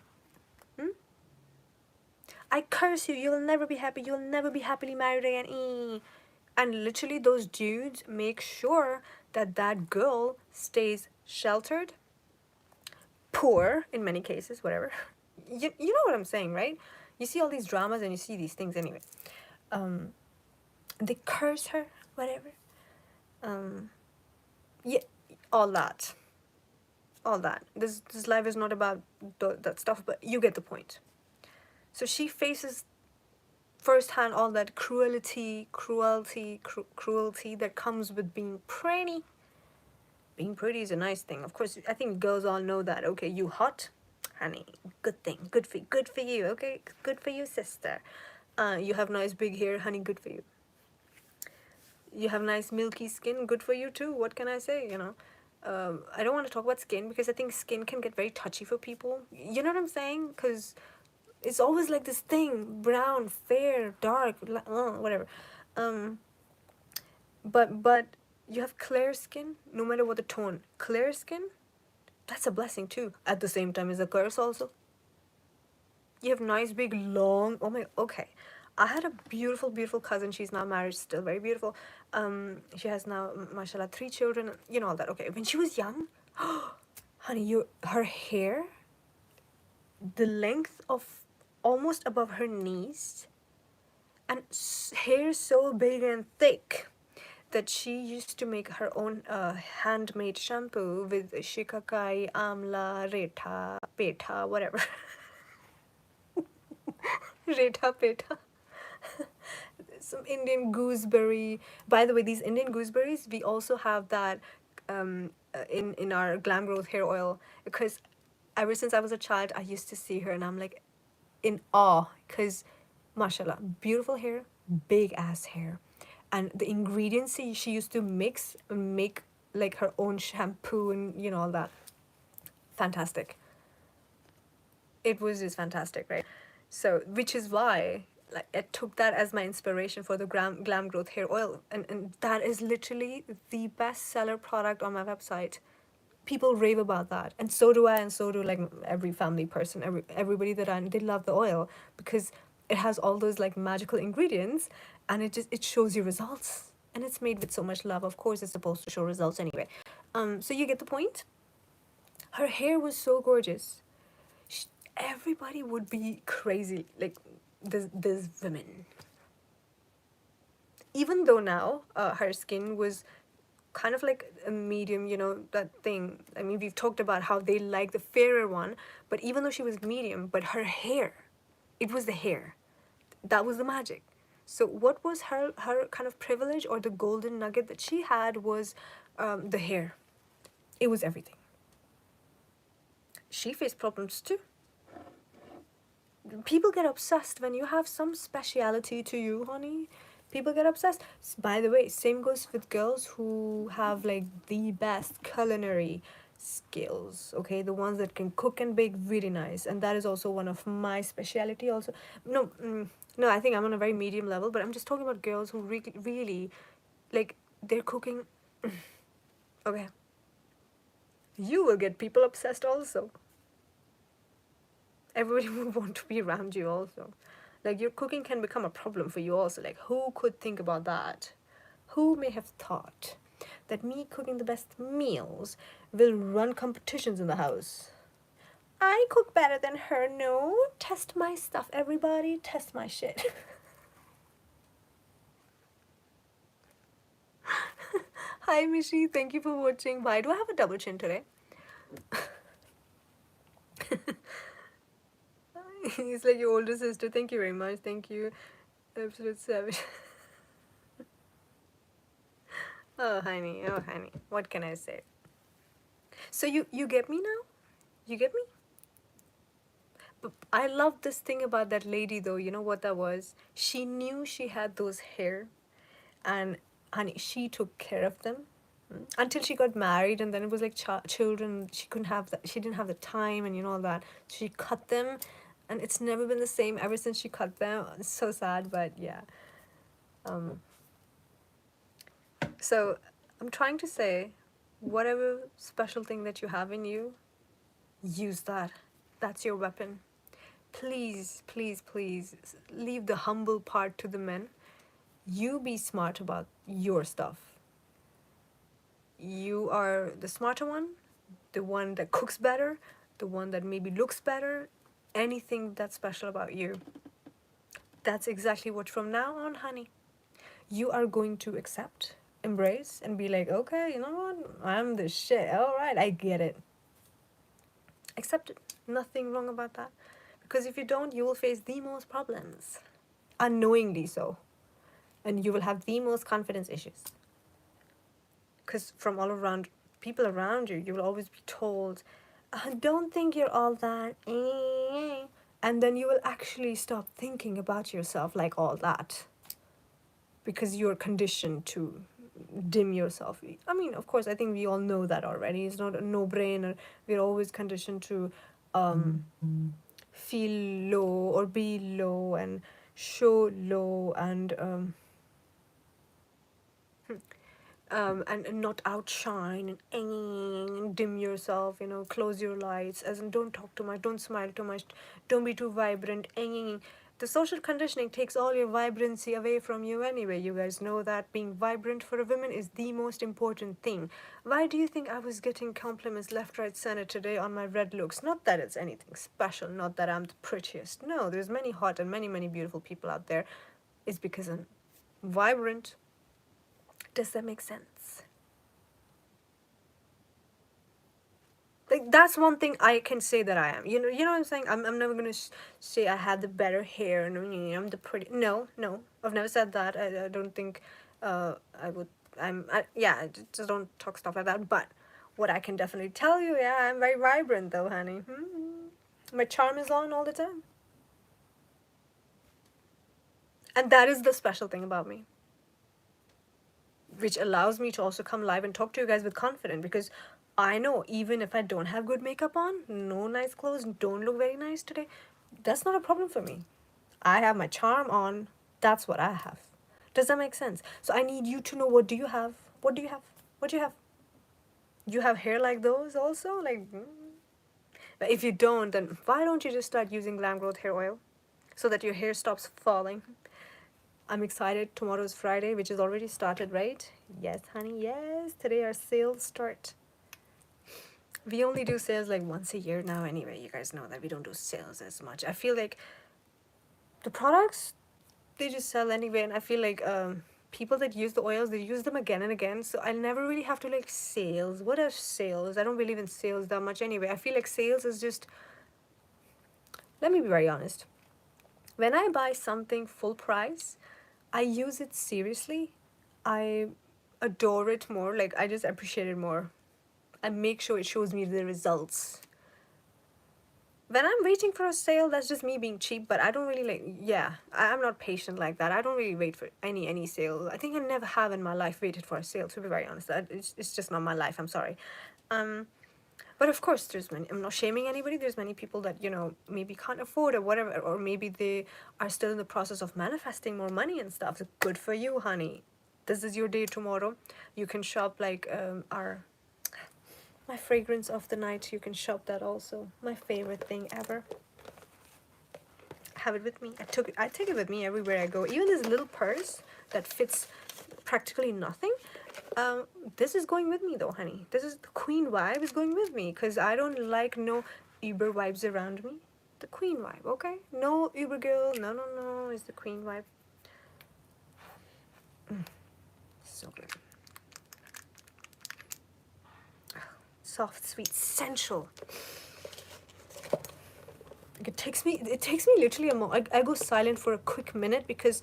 I curse you, you'll never be happy, you'll never be happily married again. And literally those dudes make sure that that girl stays sheltered, poor in many cases, whatever. You know what I'm saying, right? You see all these dramas and you see these things anyway. They curse her, whatever. Yeah, all that. All that. This life is not about that stuff, but you get the point. So she faces firsthand all that cruelty that comes with being pretty. Being pretty is a nice thing. Of course, I think girls all know that. Okay, you hot, honey, good thing, good for you. Okay, good for you, sister. You have nice big hair, honey, good for you. You have nice milky skin, good for you too. What can I say? You know, I don't want to talk about skin because I think skin can get very touchy for people. You know what I'm saying? Because it's always like this thing: brown, fair, dark, whatever. But you have clear skin, no matter what the tone. Clear skin, that's a blessing too. At the same time, is a curse also. You have nice big long. Oh my. Okay, I had a beautiful cousin. She's now married, still very beautiful. She has now, mashallah, 3 children. You know all that. Okay, when she was young, honey, her hair, the length of almost above her knees, and hair so big and thick that she used to make her own handmade shampoo with shikakai, amla, retha, petha, whatever. Retha, petha. some Indian gooseberry. By the way, these Indian gooseberries, we also have that in our Glam Growth hair oil, because ever since I was a child, I used to see her and I'm like in awe, because mashallah, beautiful hair, big ass hair, and the ingredients she used to make like her own shampoo and you know all that. Fantastic. It was just fantastic, right? So which is why like I took that as my inspiration for the Glam Growth hair oil, and that is literally the best seller product on my website. People rave about that, and so do I, and so do like every family person, everybody that I they love the oil because it has all those like magical ingredients, and it shows you results, and it's made with so much love. Of course, it's supposed to show results anyway. So you get the point. Her hair was so gorgeous. Sh Everybody would be crazy. Like this women. Even though now her skin was kind of like a medium, you know, that thing. I mean, we've talked about how they like the fairer one, but even though she was medium, but her hair, it was the hair. That was the magic. So what was her kind of privilege or the golden nugget that she had was the hair. It was everything. She faced problems too. People get obsessed when you have some speciality to you, honey. People get obsessed. By the way, same goes with girls who have like the best culinary skills, okay, the ones that can cook and bake really nice, and that is also one of my speciality also. No, no, I think I'm on a very medium level, but I'm just talking about girls who really like they're cooking. Okay, you will get people obsessed also. Everybody would want to be around you also. Like your cooking can become a problem for you also. Like who could think about that? Who may have thought that me cooking the best meals will run competitions in the house? I cook better than her. No, test my stuff, everybody. Test my shit. Hi, Mishi. Thank you for watching. Why do I have a double chin today? He's like your older sister. Thank you very much. Thank you. Absolute savage. Oh, honey. Oh, honey. What can I say? So you get me now? You get me? But I love this thing about that lady though. You know what that was? She knew she had those hair, and honey, she took care of them until she got married, and then it was like children. She couldn't have that. She didn't have the time, and you know all that. She cut them, and it's never been the same ever since she cut them. It's so sad, but yeah. So I'm trying to say, whatever special thing that you have in you, use that. That's your weapon. Please, please, please leave the humble part to the men. You be smart about your stuff. You are the smarter one, the one that cooks better, the one that maybe looks better, anything that's special about you. That's exactly what from now on, honey, you are going to accept, embrace, and be like, okay, you know what? I'm the shit. All right, I get it. Accept it. Nothing wrong about that. Because if you don't, you will face the most problems. Unknowingly so. And you will have the most confidence issues. Because from all around, people around you, you will always be told, don't think you're all that. And then you will actually stop thinking about yourself like all that. Because you're conditioned to dim yourself. I mean, of course, I think we all know that already. It's not a no-brainer. We're always conditioned to feel low or be low and show low and not outshine and dim yourself, you know, close your lights, as in don't talk too much, don't smile too much, don't be too vibrant. The social conditioning takes all your vibrancy away from you anyway. You guys know that being vibrant for a woman is the most important thing. Why do you think I was getting compliments left, right, center today on my red looks? Not that it's anything special, not that I'm the prettiest. No, there's many hot and many beautiful people out there. It's because I'm vibrant. Does that make sense? Like like, that's one thing I can say that I am. You know what I'm saying? I'm never gonna say I have the better hair and I'm the pretty. No, no, I've never said that. I don't think, I would. Yeah, I just don't talk stuff like that. But what I can definitely tell you, yeah, I'm very vibrant though, honey. My charm is on all the time, and that is the special thing about me, which allows me to also come live and talk to you guys with confidence, because I know even if I don't have good makeup on, no nice clothes, don't look very nice today, that's not a problem for me. I have my charm on. That's what I have. Does that make sense? So I need you to know, what do you have? What do you have? What do you have? You have hair like those also? Like, but if you don't, then why don't you just start using Glam Growth hair oil so that your hair stops falling? I'm excited. Tomorrow's Friday, which is already started, right? Yes, honey, yes. Today our sales start. We only do sales like once a year now anyway. You guys know that we don't do sales as much. I feel like the products, they just sell anyway, and I feel like people that use the oils, they use them again and again, so I never really have to like sales. What are sales? I don't believe in sales that much anyway. I feel like sales is just, let me be very honest, when I buy something full price, I use it seriously. I adore it more. Like, I just appreciate it more. I make sure it shows me the results. When I'm waiting for a sale, that's just me being cheap, but I don't really like, yeah, I'm not patient like that. I don't really wait for any sale. I think I never have in my life waited for a sale, to be very honest. It's just not my life, I'm sorry. But of course, there's many, I'm not shaming anybody, there's many people that, maybe can't afford or whatever, or maybe they are still in the process of manifesting more money and stuff. So good for you, honey. This is your day tomorrow. You can shop like my fragrance of the night. You can shop that also. My favorite thing ever. Have it with me. I take it with me everywhere I go. Even this little purse that fits practically nothing. This is going with me though, honey. This is the queen vibe is going with me, because I don't like no Uber vibes around me. The queen vibe, okay? No Uber girl. No. It's the queen vibe. So good. Soft, sweet, sensual. Like, it takes me literally a moment. I go silent for a quick minute, because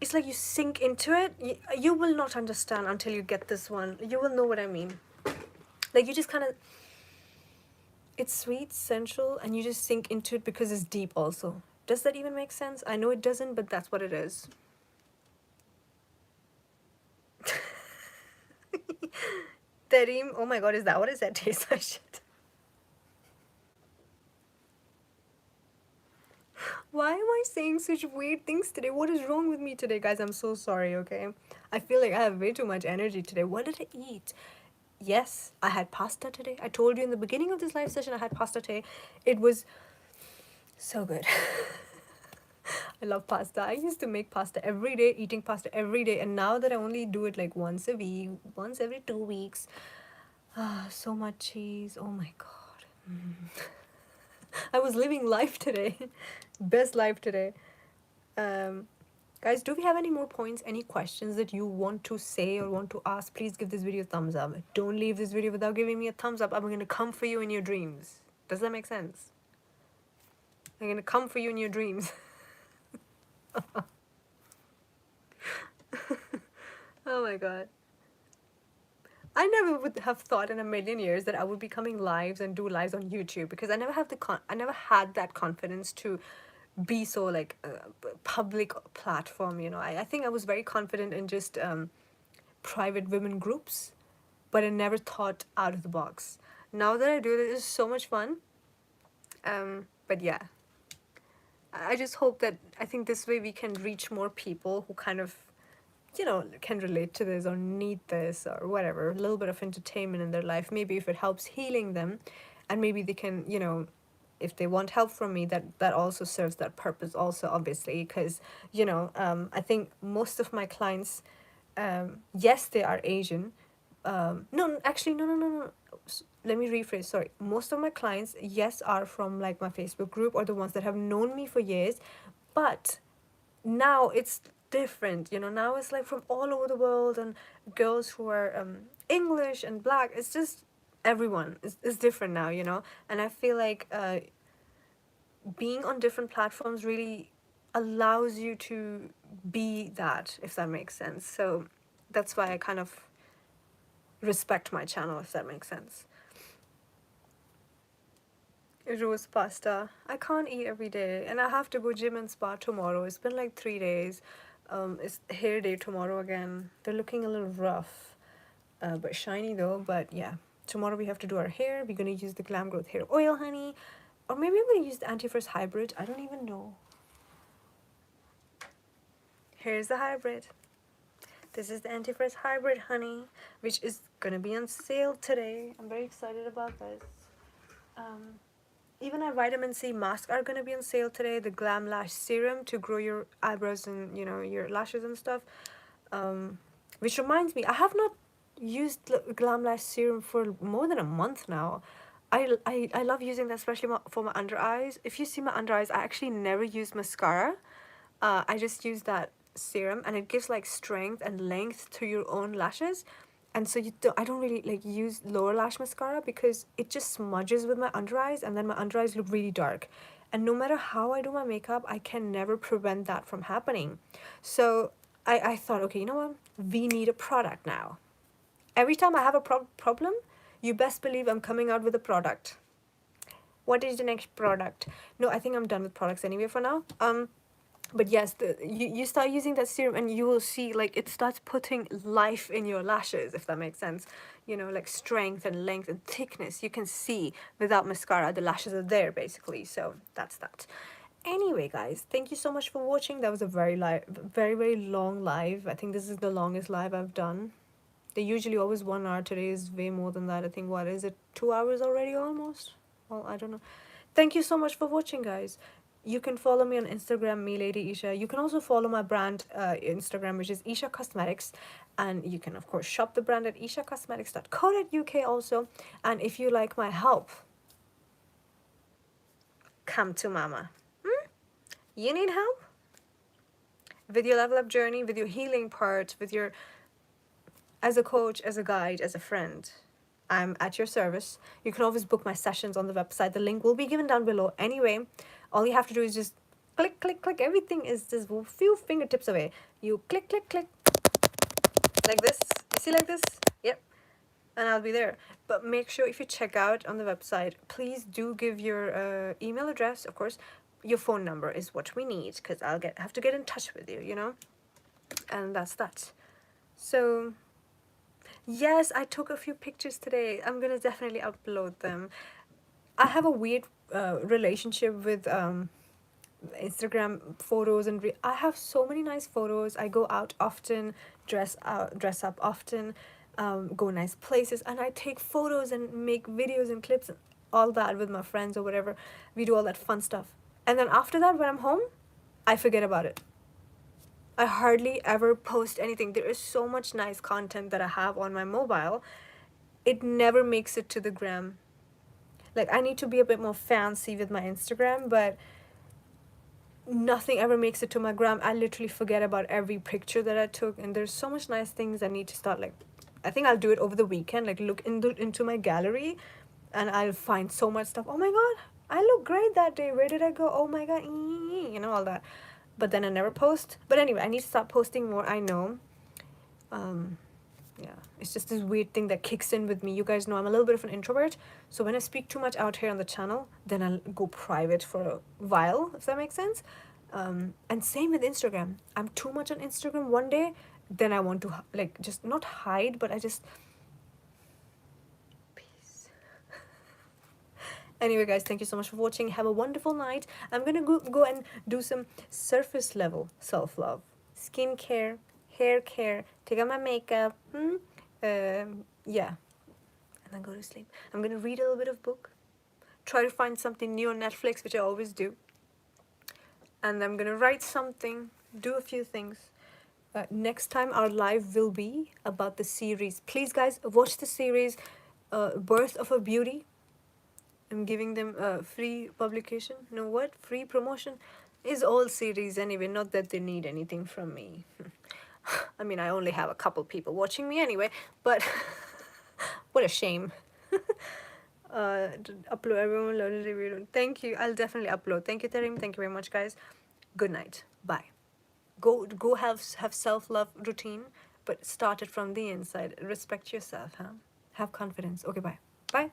it's like you sink into it. You will not understand until you get this one. You will know what I mean. Like, you just kind of, it's sweet, sensual, and you just sink into it because it's deep also. Does that even make sense? I know it doesn't, but that's what it is. Terim, oh my god, is that what it said? Taste like shit. Why am I saying such weird things today? What is wrong with me today, guys? I'm so sorry, okay? I feel like I have way too much energy today. What did I eat? Yes, I had pasta today. I told you in the beginning of this live session I had pasta today. It was so good. I love pasta. I used to make pasta every day, eating pasta every day, and now that I only do it like once a week, once every 2 weeks. So much cheese. Oh my god. I was living life today. Best life today. Guys, do we have any more points, any questions that you want to say or want to ask? Please give this video a thumbs up. Don't leave this video without giving me a thumbs up. I'm going to come for you in your dreams. Does that make sense? I'm going to come for you in your dreams. Oh my god. I never would have thought in a million years that I would be coming lives and do lives on YouTube, because I never have I never had that confidence to be so like a public platform, I think I was very confident in just private women groups, but I never thought out of the box. Now that I do, it is so much fun. But yeah, I just hope that, I think this way we can reach more people who kind of, can relate to this or need this or whatever, a little bit of entertainment in their life. Maybe if it helps healing them, and maybe they can, if they want help from me, that also serves that purpose also, obviously, because, I think most of my clients, yes, they are Asian. No, actually, no. Let me rephrase, sorry. Most of my clients, yes, are from like my Facebook group, or the ones that have known me for years, but now it's different, now it's like from all over the world, and girls who are English and black. It's just everyone is different now, you know. And I feel like being on different platforms really allows you to be that, if that makes sense. So that's why I kind of respect my channel, if that makes sense. Roast pasta. I can't eat every day, and I have to go gym and spa tomorrow. It's been like 3 days. It's hair day tomorrow again. They're looking a little rough, but shiny though. But yeah, tomorrow we have to do our hair. We're gonna use the Glam Growth Hair Oil, honey, or maybe I'm gonna use the Anti-Frizz Hybrid. I don't even know. Here's the hybrid. This is the Anti-Frizz Hybrid, honey, which is gonna be on sale today. I'm very excited about this. Even our vitamin C masks are gonna be on sale today. The Glam Lash Serum to grow your eyebrows and, you know, your lashes and stuff. Which reminds me, I have not used Glam Lash Serum for more than a month now. I love using that, especially for my under eyes. If you see my under eyes, I actually never use mascara. I just use that serum, and it gives like strength and length to your own lashes. And so I don't really like use lower lash mascara because it just smudges with my under eyes, and then my under eyes look really dark. And no matter how I do my makeup, I can never prevent that from happening. So I thought, okay, you know what? We need a product now. Every time I have a problem, you best believe I'm coming out with a product. What is the next product? No, I think I'm done with products anyway for now. But yes, you start using that serum and you will see like it starts putting life in your lashes, if that makes sense. You know, like strength and length and thickness. You can see without mascara, the lashes are there basically. So that's that. Anyway, guys, thank you so much for watching. That was a very long live. I think this is the longest live I've done. They usually always 1 hour. Today is way more than that. I think, what is it, 2 hours already almost? Well, I don't know. Thank you so much for watching, guys. You can follow me on Instagram, me lady Esha. You can also follow my brand Instagram, which is Esha Cosmetics, and you can of course shop the brand at eshacosmetics.co.uk also. And if you like my help, come to mama. You need help with your level up journey, with your healing part, with your, as a coach, as a guide, as a friend, I'm at your service. You can always book my sessions on the website. The link will be given down below. Anyway, all you have to do is just click, click, click. Everything is just a few fingertips away. You click, click, click, like this. You see like this? Yep. And I'll be there. But make sure if you check out on the website, please do give your email address, of course. Your phone number is what we need, because I'll have to get in touch with you, you know? And that's that. So yes, I took a few pictures today. I'm gonna definitely upload them. I have a weird relationship with Instagram photos, and I have so many nice photos. I go out often, dress up often, go nice places, and I take photos and make videos and clips and all that with my friends or whatever. We do all that fun stuff. And then after that, when I'm home, I forget about it. I hardly ever post anything. There is so much nice content that I have on my mobile. It never makes it to the gram. Like, I need to be a bit more fancy with my Instagram, but nothing ever makes it to my gram. I literally forget about every picture that I took, and there's so much nice things I need to start, like, I think I'll do it over the weekend, like look into my gallery, and I'll find so much stuff. Oh my god, I look great that day. Where did I go? Oh my god, you know, all that. But then I never post. But anyway, I need to start posting more, I know. Yeah, it's just this weird thing that kicks in with me. You guys know I'm a little bit of an introvert, so when I speak too much out here on the channel, then I'll go private for a while, if that makes sense. And same with Instagram. I'm too much on Instagram one day, then I want to like just not hide, but I just peace. Anyway, guys, thank you so much for watching. Have a wonderful night. I'm gonna go and do some surface level self-love, skincare, hair care, take out my makeup, yeah, and then go to sleep. I'm gonna read a little bit of book, try to find something new on Netflix, which I always do, and I'm gonna write something, do a few things. Next time our live will be about the series. Please, guys, watch the series Birth of a Beauty. I'm giving them a free publication. No, what? Free promotion? Is all series anyway, not that they need anything from me. I mean, I only have a couple people watching me anyway, but What a shame. Upload, everyone loaded review. Thank you. I'll definitely upload. Thank you, Tarim. Thank you very much, guys. Good night. Bye. Go have self-love routine, but start it from the inside. Respect yourself, huh? Have confidence. Okay, bye. Bye.